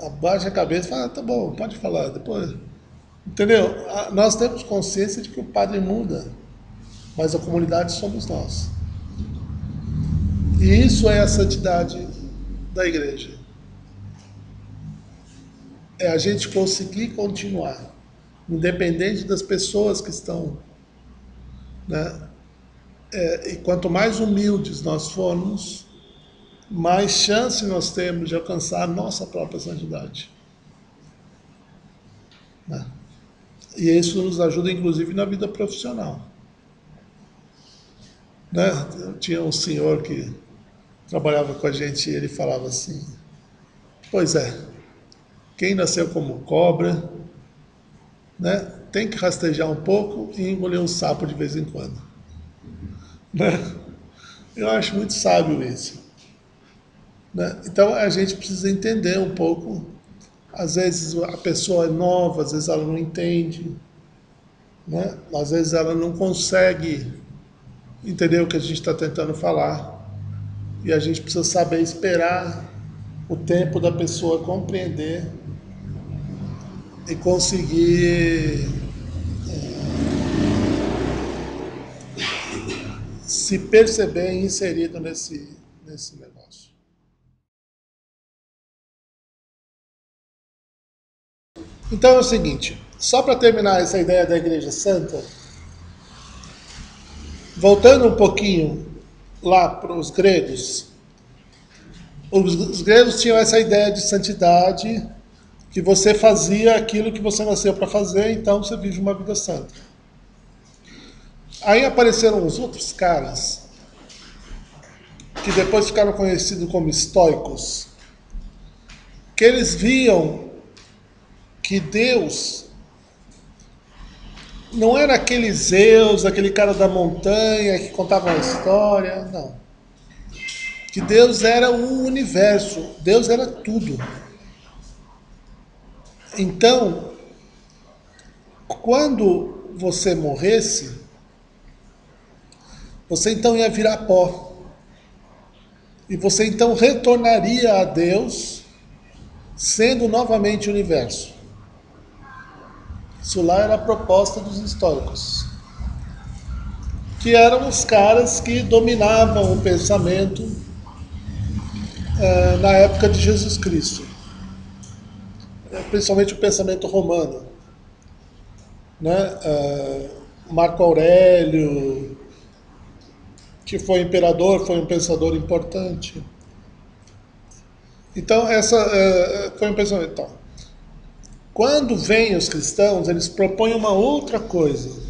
[SPEAKER 1] abaixam a cabeça e falam, tá bom, pode falar, depois. Entendeu? Nós temos consciência de que o padre muda, mas a comunidade somos nós. E isso é a santidade da igreja. É a gente conseguir continuar, independente das pessoas que estão, né? E quanto mais humildes nós formos, mais chance nós temos de alcançar a nossa própria santidade. Né? E isso nos ajuda, inclusive, na vida profissional. Né? Tinha um senhor que trabalhava com a gente e ele falava assim, pois é, quem nasceu como cobra, né, tem que rastejar um pouco e engolir um sapo de vez em quando. Né? Eu acho muito sábio isso. Né? Então a gente precisa entender um pouco. Às vezes a pessoa é nova, às vezes ela não entende, né? Às vezes ela não consegue entender o que a gente está tentando falar. E a gente precisa saber esperar o tempo da pessoa compreender e conseguir se perceber inserido nesse negócio. Então é o seguinte, só para terminar essa ideia da Igreja Santa, voltando um pouquinho lá para os gregos tinham essa ideia de santidade, que você fazia aquilo que você nasceu para fazer, então você vive uma vida santa. Aí apareceram os outros caras, que depois ficaram conhecidos como estoicos, que eles viam que Deus não era aquele Zeus, aquele cara da montanha que contava uma história, não. Que Deus era o universo, Deus era tudo. Então, quando você morresse, você então ia virar pó. E você então retornaria a Deus, sendo novamente o universo. Isso lá era a proposta dos estoicos, que eram os caras que dominavam o pensamento na época de Jesus Cristo, principalmente o pensamento romano, né? Marco Aurélio, que foi imperador, foi um pensador importante. Então essa foi um pensamento. Então, quando vêm os cristãos, eles propõem uma outra coisa.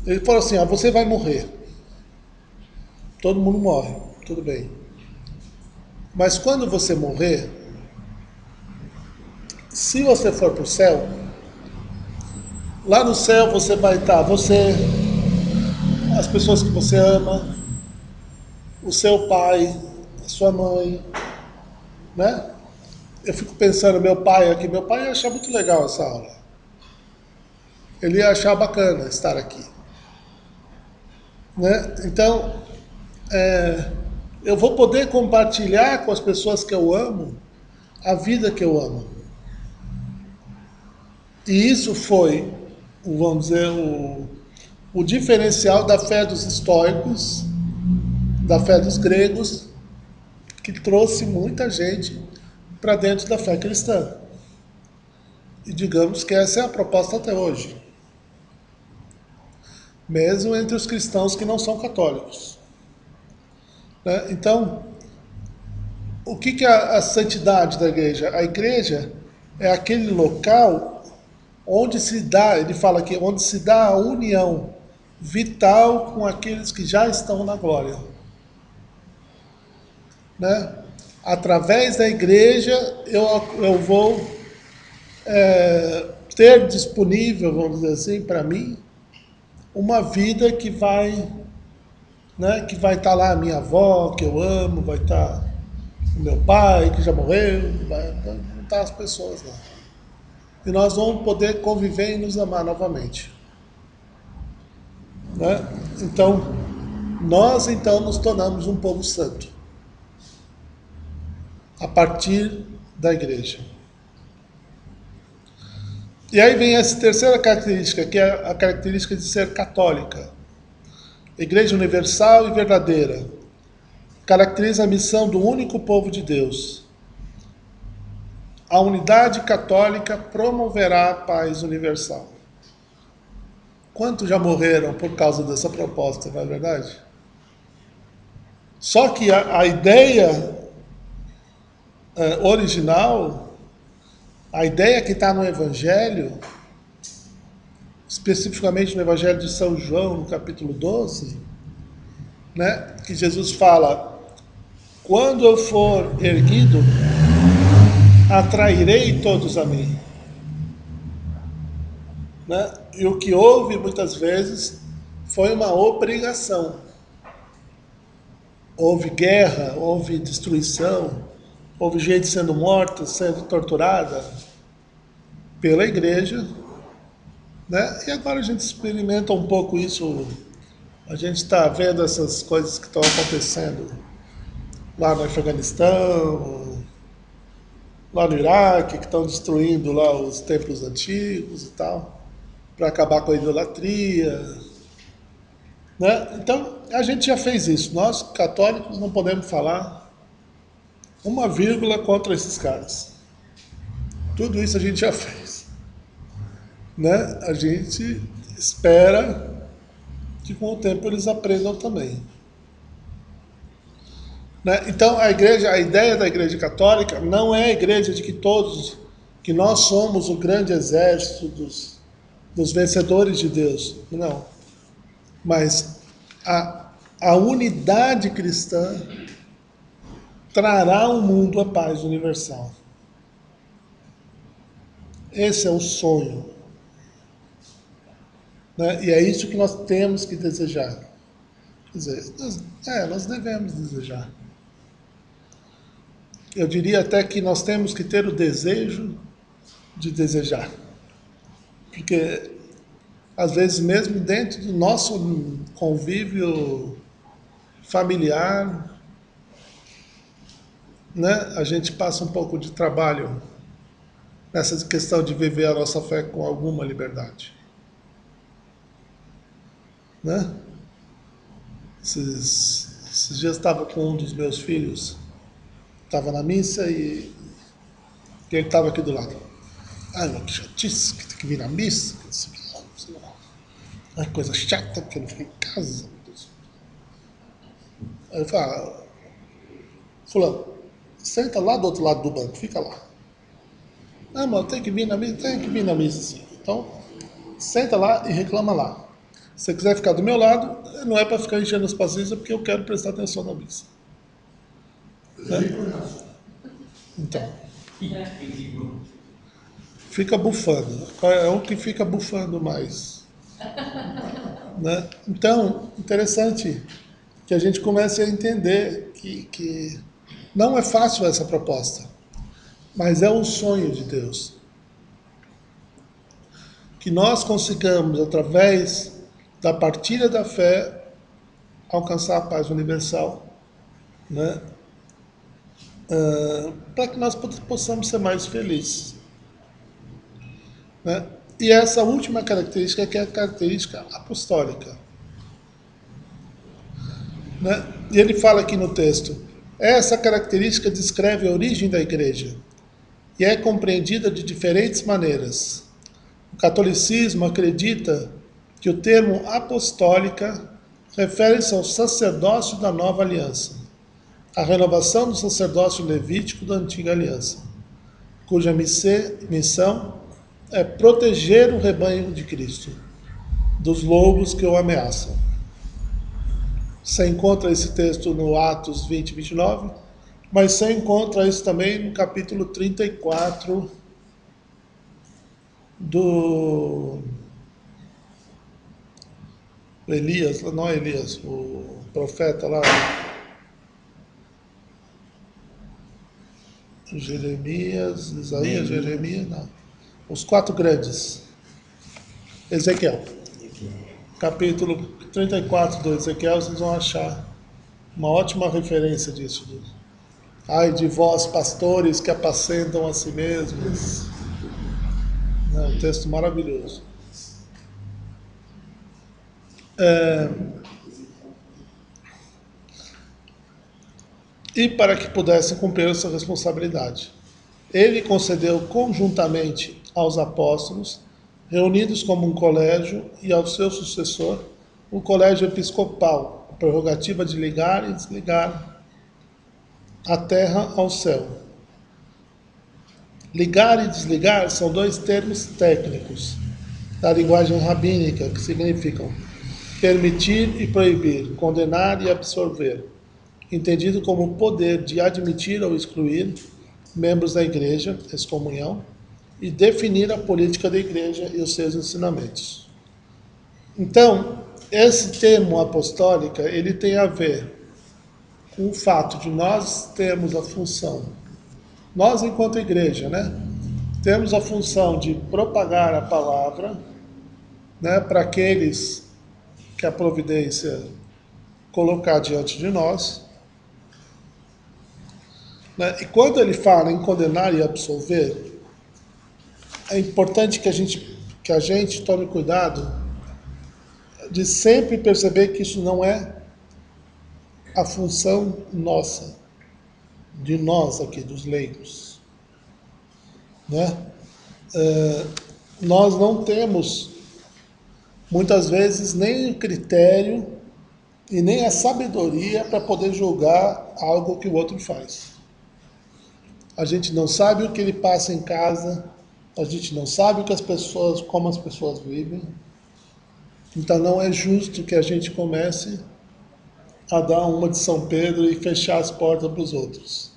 [SPEAKER 1] Ele fala assim, você vai morrer. Todo mundo morre, tudo bem. Mas quando você morrer, se você for para o céu, lá no céu você vai estar, você, as pessoas que você ama, o seu pai, a sua mãe, né? Eu fico pensando, meu pai aqui, meu pai ia achar muito legal essa aula. Ele ia achar bacana estar aqui, né? Então, eu vou poder compartilhar com as pessoas que eu amo a vida que eu amo. E isso foi, vamos dizer, o diferencial da fé dos estoicos, da fé dos gregos, que trouxe muita gente para dentro da fé cristã. E digamos que essa é a proposta até hoje, mesmo entre os cristãos que não são católicos, né? Então, o que é a santidade da igreja? A igreja é aquele local onde se dá, ele fala aqui, onde se dá a união vital com aqueles que já estão na glória, né? Através da igreja eu vou ter disponível, vamos dizer assim, para mim, uma vida que vai, né, que vai estar lá a minha avó, que eu amo, vai estar o meu pai, que já morreu, vai estar as pessoas lá. E nós vamos poder conviver e nos amar novamente, né? Então, nós então nos tornamos um povo santo a partir da igreja. E aí vem essa terceira característica, que é a característica de ser católica. Igreja universal e verdadeira. Caracteriza a missão do único povo de Deus. A unidade católica promoverá a paz universal. Quantos já morreram por causa dessa proposta, não é verdade? Só que a ideia original, a ideia que está no Evangelho, especificamente no Evangelho de São João, no capítulo 12, né, que Jesus fala: quando eu for erguido, atrairei todos a mim. Né? E o que houve muitas vezes foi uma obrigação. Houve guerra, houve destruição, houve gente sendo morta, sendo torturada pela igreja, né? E agora a gente experimenta um pouco isso. A gente está vendo essas coisas que estão acontecendo lá no Afeganistão, lá no Iraque, que estão destruindo lá os templos antigos e tal, para acabar com a idolatria, né? Então, a gente já fez isso. Nós, católicos, não podemos falar uma vírgula contra esses caras. Tudo isso a gente já fez, né? A gente espera que com o tempo eles aprendam também, né? Então, a ideia da igreja católica não é a igreja de que nós somos o grande exército dos vencedores de Deus, não. Mas a unidade cristã trará ao mundo a paz universal. Esse é o sonho, né? E é isso que nós temos que desejar. Quer dizer, nós devemos desejar. Eu diria até que nós temos que ter o desejo de desejar. Porque, às vezes, mesmo dentro do nosso convívio familiar, né, a gente passa um pouco de trabalho nessa questão de viver a nossa fé com alguma liberdade, né? Esses dias estava com um dos meus filhos, estava na missa e ele estava aqui do lado. Ah, que chatice, que tem que vir na missa, que coisa chata, porque eu não fico em casa. Aí eu falo: fulano, senta lá do outro lado do banco, fica lá. Ah, mano, tem que vir na missa? Tem que vir na missa, sim. Então, senta lá e reclama lá. Se você quiser ficar do meu lado, não é para ficar enchendo os paciências, porque eu quero prestar atenção na missa. Então, fica bufando. É o que fica bufando mais. Né? Então, interessante que a gente comece a entender que não é fácil essa proposta, mas é um sonho de Deus. Que nós consigamos, através da partilha da fé, alcançar a paz universal, né? Para que nós possamos ser mais felizes. Né? E essa última característica que é a característica apostólica. Né? E ele fala aqui no texto, essa característica descreve a origem da igreja e é compreendida de diferentes maneiras. O catolicismo acredita que o termo apostólica refere-se ao sacerdócio da nova aliança, a renovação do sacerdócio levítico da antiga aliança, cuja missão é proteger o rebanho de Cristo dos lobos que o ameaçam. Você encontra esse texto no Atos 20, 29, mas você encontra isso também no capítulo 34 do Elias, não é Elias, o profeta lá, Jeremias, Isaías, Jeremias, não. Os 4 grandes. Ezequiel. Capítulo 34 do Ezequiel, vocês vão achar uma ótima referência disso. Ai de vós, pastores que apacentam a si mesmos. É um texto maravilhoso. E para que pudessem cumprir essa responsabilidade, ele concedeu conjuntamente aos apóstolos, reunidos como um colégio, e ao seu sucessor, um colégio episcopal, a prerrogativa de ligar e desligar a terra ao céu. Ligar e desligar são 2 termos técnicos da linguagem rabínica que significam permitir e proibir, condenar e absorver, entendido como o poder de admitir ou excluir membros da igreja, excomunhão, e definir a política da igreja e os seus ensinamentos. Então, esse termo apostólica, ele tem a ver com o fato de nós termos a função, nós enquanto igreja, né, temos a função de propagar a palavra, né, para aqueles que a providência colocar diante de nós, né, e quando ele fala em condenar e absolver, é importante que a gente tome cuidado de sempre perceber que isso não é a função nossa, de nós aqui, dos leigos. Né? Nós não temos, muitas vezes, nem o critério e nem a sabedoria para poder julgar algo que o outro faz. A gente não sabe o que ele passa em casa, a gente não sabe o que como as pessoas vivem. Então não é justo que a gente comece a dar uma de São Pedro e fechar as portas para os outros.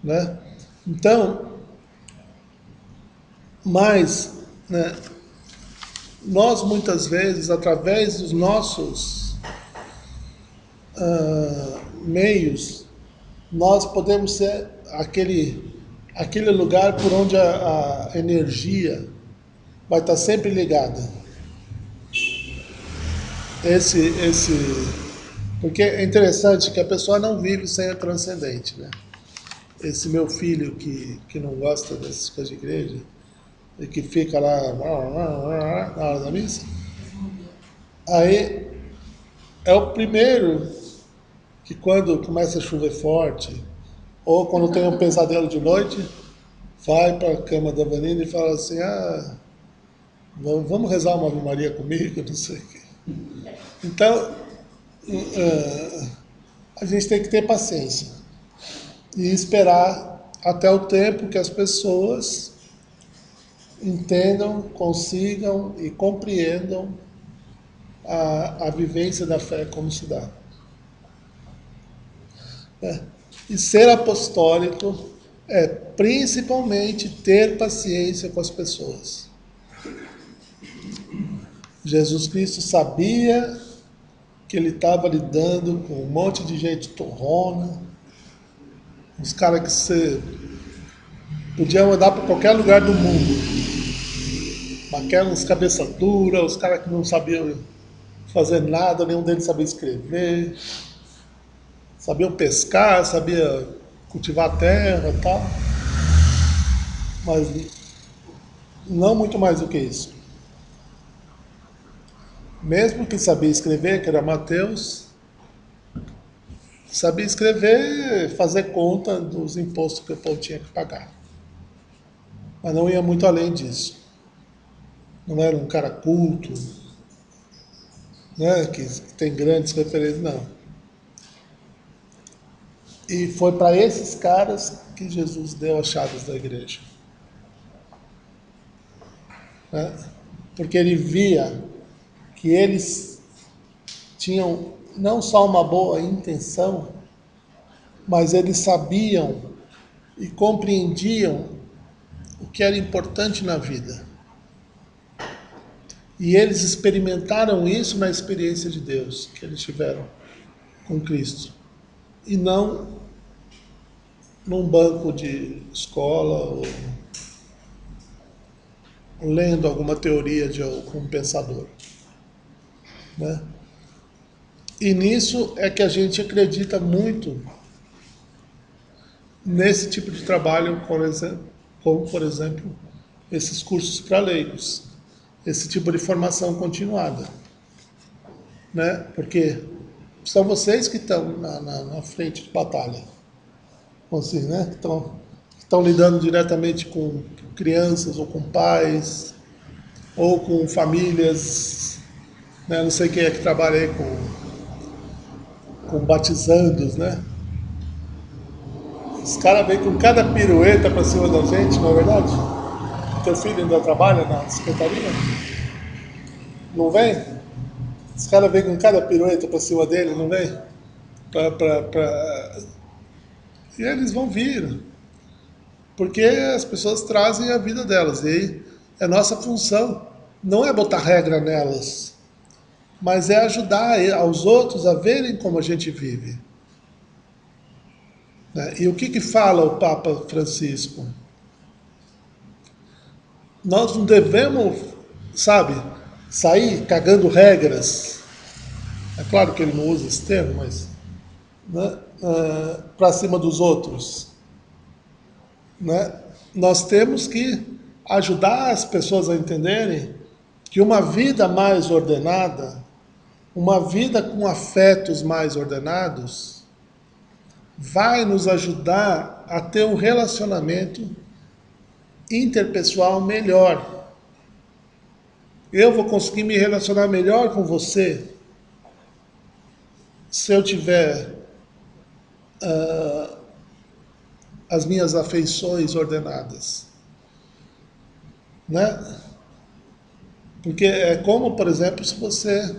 [SPEAKER 1] Né? Então, mas, né, nós muitas vezes, através dos nossos meios, nós podemos ser aquele lugar por onde a energia vai estar sempre ligada. Porque é interessante que a pessoa não vive sem a transcendente, né? Esse meu filho que não gosta dessas coisas de igreja e que fica lá na hora da missa, aí é o primeiro que quando começa a chover forte ou quando tem um pesadelo de noite, vai para a cama da Vanina e fala assim, vamos rezar uma Ave Maria comigo, não sei o quê. Então, a gente tem que ter paciência e esperar até o tempo que as pessoas entendam, consigam e compreendam a vivência da fé como se dá. E ser apostólico é principalmente ter paciência com as pessoas. Jesus Cristo sabia que ele estava lidando com um monte de gente torrona, uns caras que você podia mandar para qualquer lugar do mundo, uns cabeça dura, os caras que não sabiam fazer nada, nenhum deles sabia escrever, sabiam pescar, sabia cultivar a terra e tal, mas não muito mais do que isso. Mesmo que sabia escrever, que era Mateus, sabia escrever, fazer conta dos impostos que o povo tinha que pagar. Mas não ia muito além disso. Não era um cara culto, né, que tem grandes referências, não. E foi para esses caras que Jesus deu as chaves da igreja. Né? Porque ele via que eles tinham não só uma boa intenção, mas eles sabiam e compreendiam o que era importante na vida. E eles experimentaram isso na experiência de Deus que eles tiveram com Cristo. E não num banco de escola ou lendo alguma teoria de algum pensador. Né? E nisso é que a gente acredita muito nesse tipo de trabalho, como por exemplo, esses cursos para leigos, esse tipo de formação continuada. Né? Porque são vocês que estão na frente de batalha, assim, né? Que estão lidando diretamente com crianças ou com pais, ou com famílias, né? Não sei quem é que trabalha aí com batizandos, né? Os caras vêm com cada pirueta pra cima da gente, não é verdade? Teu filho ainda trabalha na secretaria? Não vem? Os caras vêm com cada pirueta pra cima dele, não vem? E eles vão vir. Porque as pessoas trazem a vida delas. E aí é nossa função. Não é botar regra nelas, mas é ajudar aos outros a verem como a gente vive. E o que fala o Papa Francisco? Nós não devemos, sabe, sair cagando regras. É claro que ele não usa esse termo, mas né, para cima dos outros. Né? Nós temos que ajudar as pessoas a entenderem que uma vida mais ordenada, uma vida com afetos mais ordenados, vai nos ajudar a ter um relacionamento interpessoal melhor. Eu vou conseguir me relacionar melhor com você se eu tiver as minhas afeições ordenadas. Né? Porque é como, por exemplo, se você...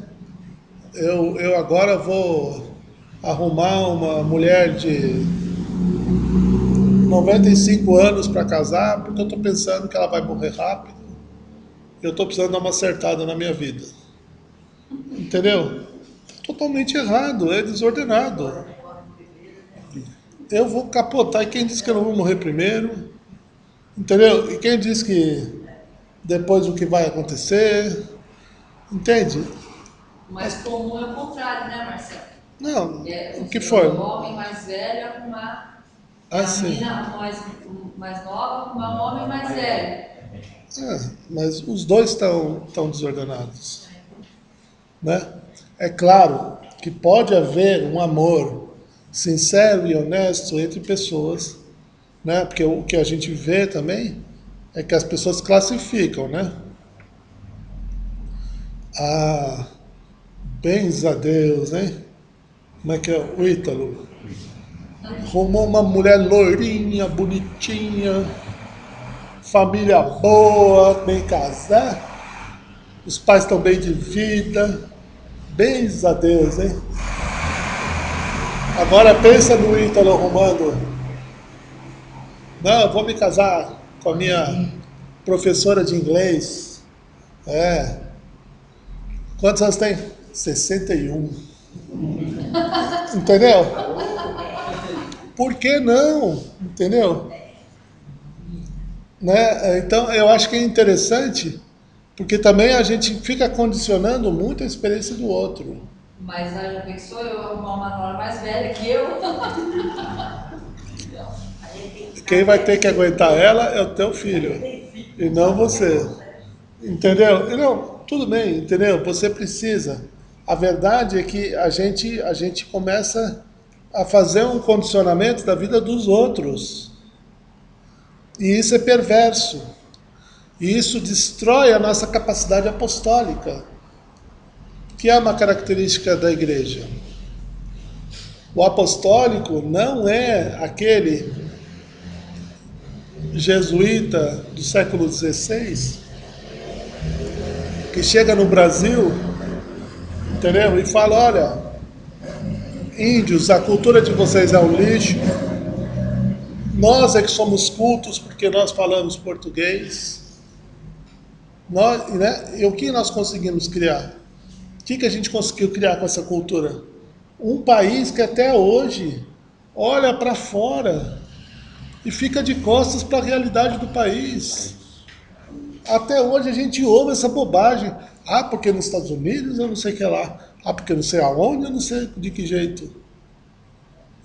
[SPEAKER 1] Eu agora vou arrumar uma mulher de 95 anos para casar, porque eu estou pensando que ela vai morrer rápido. Eu estou precisando dar uma acertada na minha vida. Entendeu? Totalmente errado, é desordenado. Eu vou capotar, e quem disse que eu não vou morrer primeiro? Entendeu? E quem disse que depois o que vai acontecer? Entende?
[SPEAKER 3] O mais comum é o contrário, né, Marcelo?
[SPEAKER 1] Não, o que foi?
[SPEAKER 3] O homem mais velho arrumar a menina mais nova arrumar um homem mais velho.
[SPEAKER 1] Mas os dois estão desordenados. Né? É claro que pode haver um amor sincero e honesto entre pessoas, né? Porque o que a gente vê também é que as pessoas classificam, né? Bens a Deus, hein? Como é que é? O Ítalo arrumou uma mulher loirinha, bonitinha, família boa, bem casada, os pais estão bem de vida, bens a Deus, hein? Agora pensa no Ítalo Romano. Não, eu vou me casar com a minha professora de inglês. É. Quantos anos tem? 61. Entendeu? Por que não? Entendeu? Né? Então, eu acho que é interessante, porque também a gente fica condicionando muito a experiência do outro.
[SPEAKER 3] Mas já pensou eu arrumar uma nora mais velha que eu?
[SPEAKER 1] Quem vai ter que aguentar ela é o teu filho, e não você. Entendeu? Não, tudo bem, entendeu? Você precisa. A verdade é que a gente começa a fazer um condicionamento da vida dos outros. E isso é perverso. E isso destrói a nossa capacidade apostólica, que é uma característica da igreja. O apostólico não é aquele jesuíta do século XVI que chega no Brasil, entendeu? E fala, olha, índios, a cultura de vocês é um lixo, nós é que somos cultos porque nós falamos português. Nós, né? E o que nós conseguimos criar? O que a gente conseguiu criar com essa cultura? Um país que até hoje olha para fora e fica de costas para a realidade do país. Até hoje a gente ouve essa bobagem. Ah, porque nos Estados Unidos eu não sei o que lá. Ah, porque não sei aonde, eu não sei de que jeito.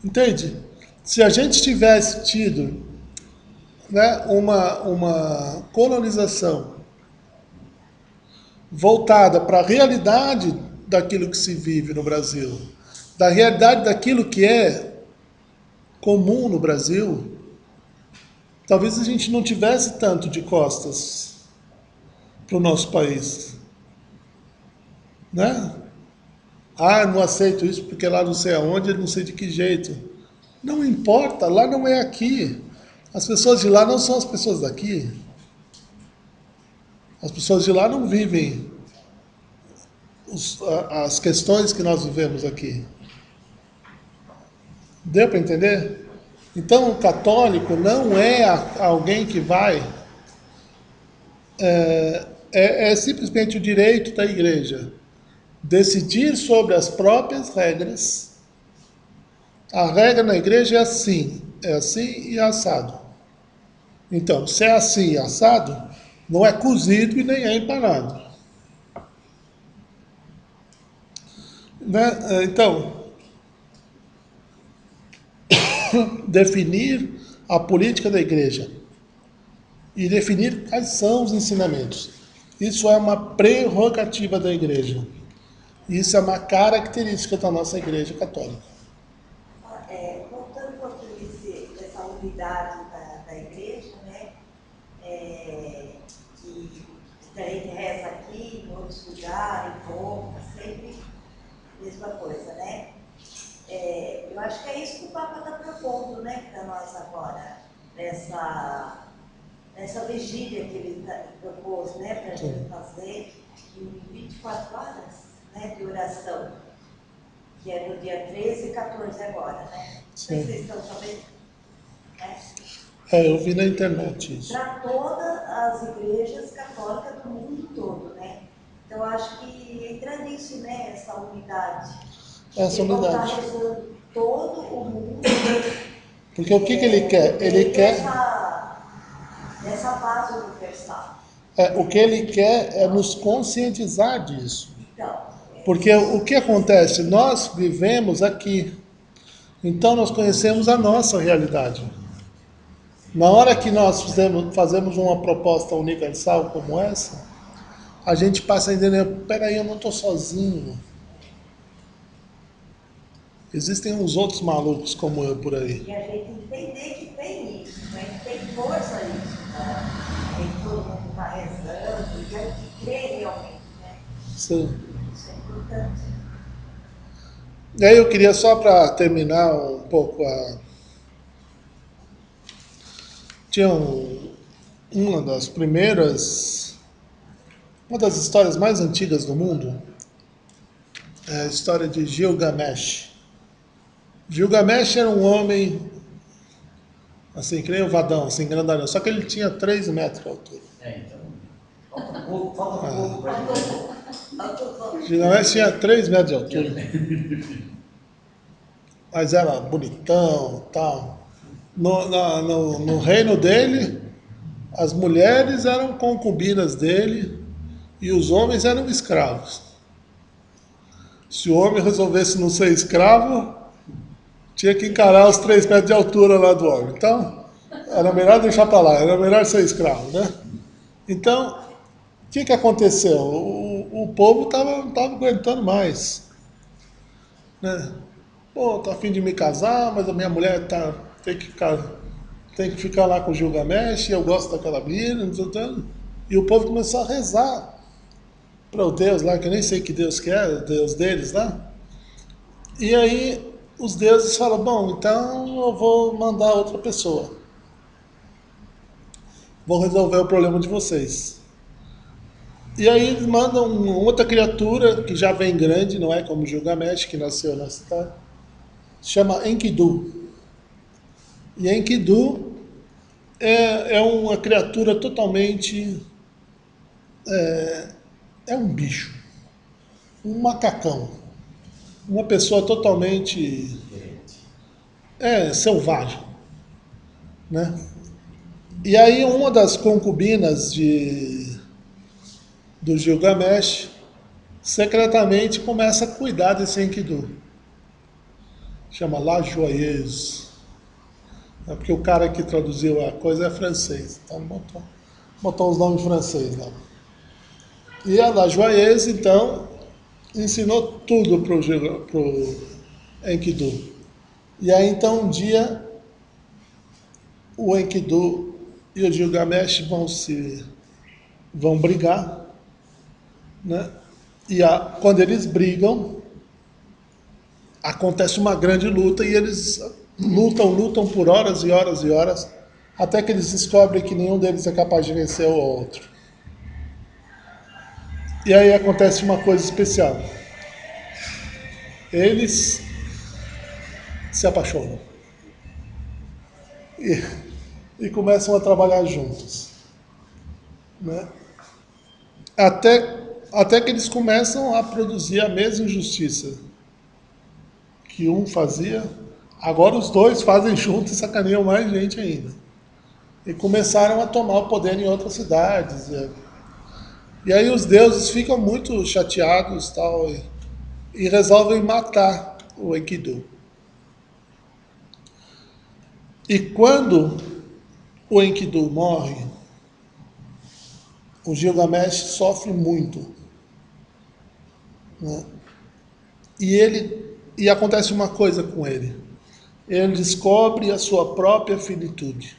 [SPEAKER 1] Entende? Se a gente tivesse tido, né, uma colonização voltada para a realidade daquilo que se vive no Brasil, da realidade daquilo que é comum no Brasil, talvez a gente não tivesse tanto de costas para o nosso país. Né? Ah, não aceito isso porque lá não sei aonde, não sei de que jeito. Não importa, lá não é aqui. As pessoas de lá não são as pessoas daqui. As pessoas de lá não vivem as questões que nós vivemos aqui. Deu para entender? Então, o católico não é alguém que vai... É simplesmente o direito da igreja decidir sobre as próprias regras. A regra na igreja é assim e assado. Então, se é assim e assado, não é cozido e nem é empanado. Né? Então, definir a política da igreja e definir quais são os ensinamentos. Isso é uma prerrogativa da igreja. Isso é uma característica da nossa igreja católica.
[SPEAKER 4] Voltando um pouquinho dessa unidade da igreja, né? Que a gente reza aqui, em outros lugares, em Roma, sempre a mesma coisa, né? Eu acho que é isso que o Papa está propondo, né, para nós agora, nessa vigília que ele propôs, né, para a gente fazer em 24 horas, né, de oração, que é no dia 13 e 14 agora, né?
[SPEAKER 1] Sim.
[SPEAKER 4] Vocês estão sabendo? Né?
[SPEAKER 1] Eu vi na internet isso.
[SPEAKER 4] Para todas as igrejas católicas do mundo todo, né? Então, acho que entra nisso, né, essa unidade.
[SPEAKER 1] Essa unidade.
[SPEAKER 4] Está rezando todo o mundo.
[SPEAKER 1] Porque o que ele quer? Ele quer...
[SPEAKER 4] Essa base universal.
[SPEAKER 1] O que ele quer é nos conscientizar disso.
[SPEAKER 4] Então,
[SPEAKER 1] porque o que acontece? Nós vivemos aqui. Então nós conhecemos a nossa realidade. Na hora que nós fazemos uma proposta universal como essa, a gente passa a entender, peraí, eu não estou sozinho. Existem uns outros malucos como eu por aí.
[SPEAKER 4] E a gente entender que tem isso, né? Tem força nisso, né? Tem todo mundo está rezando, e a gente crê realmente, né?
[SPEAKER 1] Sim.
[SPEAKER 4] Isso é importante.
[SPEAKER 1] E aí eu queria só para terminar um pouco Tinha uma das histórias mais antigas do mundo, é a história de Gilgamesh. Gilgamesh era um homem, assim, que nem o Vadão, assim, grandalhão, só que ele tinha 3 metros de altura.
[SPEAKER 5] Então. Falta pouco pra gente.
[SPEAKER 1] Gilgamesh tinha 3 metros de altura. Mas era bonitão, tal. No reino dele, as mulheres eram concubinas dele e os homens eram escravos. Se o homem resolvesse não ser escravo, tinha que encarar os 3 metros de altura lá do homem. Então, era melhor deixar para lá, era melhor ser escravo, né? Então, o que aconteceu? O povo não estava aguentando mais, né? Pô, tô a fim de me casar, mas a minha mulher tem que ficar lá com o Gilgamesh, eu gosto daquela menina, não sei o que. E o povo começou a rezar para o Deus lá, que eu nem sei que Deus que é, o Deus deles lá. E aí os deuses falam, bom, então eu vou mandar outra pessoa. Vou resolver o problema de vocês. E aí eles mandam outra criatura, que já vem grande, não é como Gilgamesh, que nasceu na cidade, chama Enkidu. E Enkidu é uma criatura totalmente... É um bicho, um macacão, uma pessoa totalmente selvagem, né? E aí uma das concubinas do Gilgamesh secretamente começa a cuidar desse Enkidu. Chama La Joyeuse. É porque o cara que traduziu a coisa é francês, então botou os nomes franceses lá. E a La Joyeuse, então, ensinou tudo pro Enkidu. E aí, então, um dia, o Enkidu e o Gilgamesh vão brigar, né? E quando eles brigam, acontece uma grande luta e eles lutam por horas e horas e horas, até que eles descobrem que nenhum deles é capaz de vencer o outro. E aí acontece uma coisa especial. Eles se apaixonam e começam a trabalhar juntos, né? Até que eles começam a produzir a mesma injustiça que um fazia. Agora os dois fazem juntos e sacaneiam mais gente ainda. E começaram a tomar o poder em outras cidades. E aí os deuses ficam muito chateados e resolvem matar o Enkidu. E quando o Enkidu morre, o Gilgamesh sofre muito, né? E acontece uma coisa com ele. Ele descobre a sua própria finitude.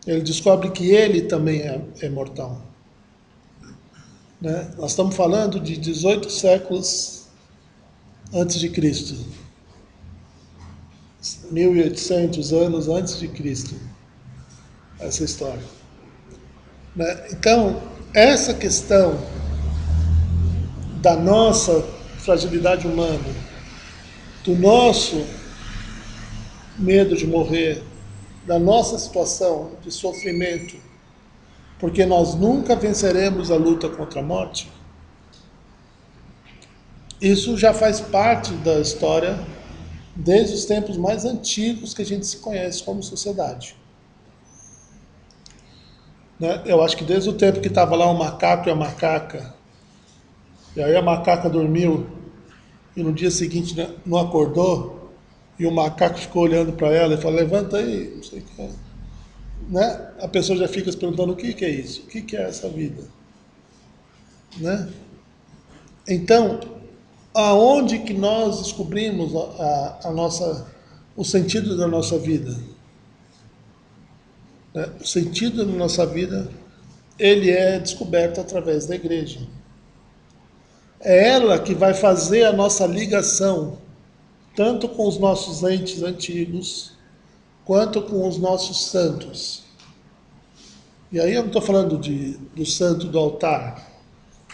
[SPEAKER 1] Ele descobre que ele também é mortal. Né? Nós estamos falando de 18 séculos antes de Cristo. 1800 anos antes de Cristo. Essa história. Né? Então, essa questão da nossa fragilidade humana, do nosso medo de morrer, da nossa situação de sofrimento, porque nós nunca venceremos a luta contra a morte, isso já faz parte da história desde os tempos mais antigos que a gente se conhece como sociedade. Né? Eu acho que desde o tempo que estava lá o macaco e a macaca, e aí a macaca dormiu e no dia seguinte não acordou, e o macaco ficou olhando para ela e falou, levanta aí, não sei o que é. Né? A pessoa já fica se perguntando o que é isso, o que é essa vida, né? Então, aonde que nós descobrimos o sentido da nossa vida? Né? O sentido da nossa vida, ele é descoberto através da igreja. É ela que vai fazer a nossa ligação, tanto com os nossos entes antigos, quanto com os nossos santos. E aí eu não estou falando do santo do altar,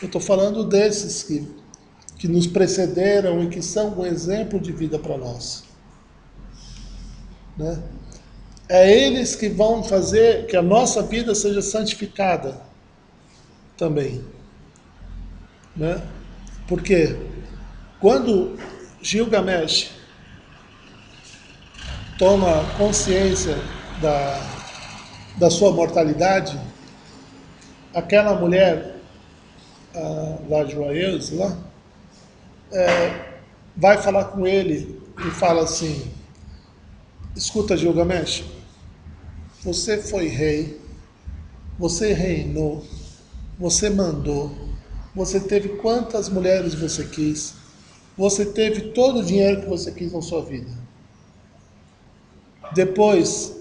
[SPEAKER 1] eu estou falando desses que nos precederam e que são um exemplo de vida para nós. né? É eles que vão fazer que a nossa vida seja santificada também, né? Porque quando Gilgamesh toma consciência da sua mortalidade, aquela mulher, lá joalheuse, lá, vai falar com ele e fala assim: escuta, Gilgamesh, você foi rei, você reinou, você mandou, você teve quantas mulheres você quis, você teve todo o dinheiro que você quis na sua vida. Depois,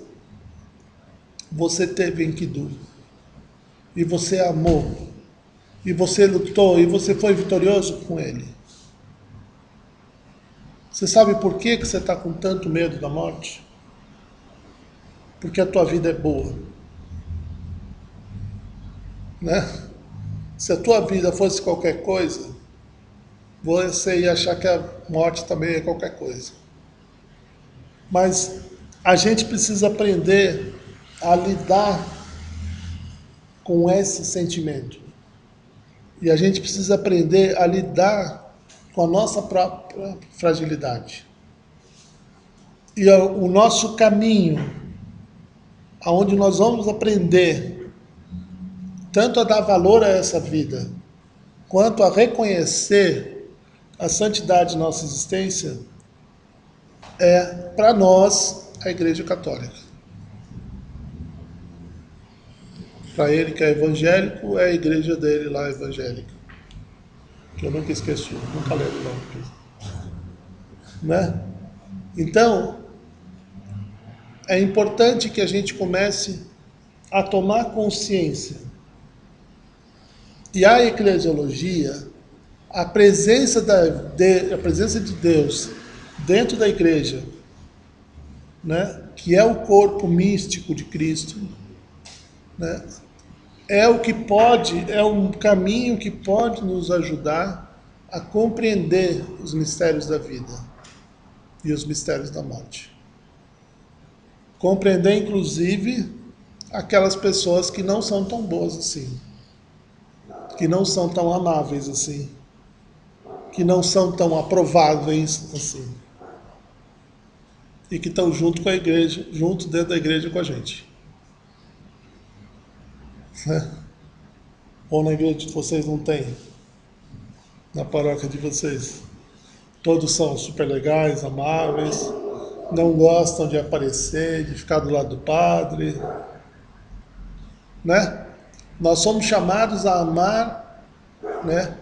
[SPEAKER 1] você teve Enkidu, e você amou, e você lutou, e você foi vitorioso com ele. Você sabe por que você está com tanto medo da morte? Porque a tua vida é boa, né? Se a tua vida fosse qualquer coisa, você ia achar que a morte também é qualquer coisa. Mas a gente precisa aprender a lidar com esse sentimento. E a gente precisa aprender a lidar com a nossa própria fragilidade. E o nosso caminho, aonde nós vamos aprender tanto a dar valor a essa vida, quanto a reconhecer a santidade de nossa existência, é, para nós, a Igreja Católica. Para ele que é evangélico, é a igreja dele lá evangélica. Que eu nunca esqueci, nunca lembro o nome. Né? Então, é importante que a gente comece a tomar consciência. E a eclesiologia, a presença de Deus dentro da igreja, né, que é o corpo místico de Cristo, né, é um caminho que pode nos ajudar a compreender os mistérios da vida e os mistérios da morte. Compreender, inclusive, aquelas pessoas que não são tão boas assim, que não são tão amáveis assim, que não são tão aprováveis assim, e que estão junto com a igreja, junto dentro da igreja com a gente. Ou na igreja de vocês não tem? Na paróquia de vocês? Todos são super legais, amáveis, não gostam de aparecer, de ficar do lado do padre, né? Nós somos chamados a amar, né?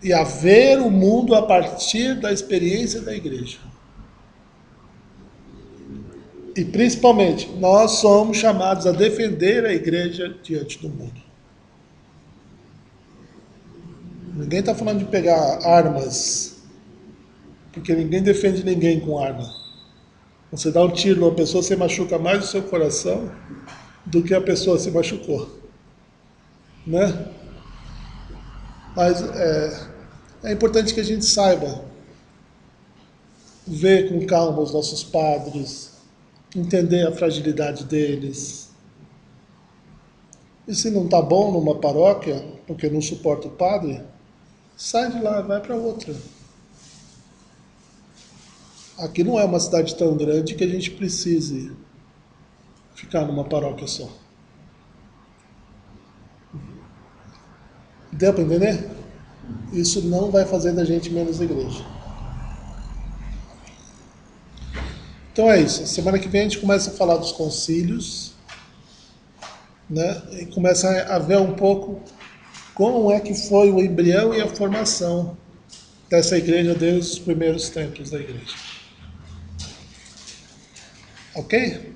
[SPEAKER 1] E a ver o mundo a partir da experiência da igreja. E principalmente, nós somos chamados a defender a igreja diante do mundo. Ninguém está falando de pegar armas, porque ninguém defende ninguém com arma. Você dá um tiro numa pessoa, você machuca mais o seu coração do que a pessoa se machucou, né? Mas é importante que a gente saiba ver com calma os nossos padres, entender a fragilidade deles. E se não está bom numa paróquia, porque não suporta o padre, sai de lá, vai para outra. Aqui não é uma cidade tão grande que a gente precise ficar numa paróquia só. Deu para entender? Isso não vai fazer da gente menos igreja. Então é isso. Semana que vem a gente começa a falar dos concílios, né? E começa a ver um pouco como é que foi o embrião e a formação dessa igreja desde os primeiros tempos da igreja. Ok?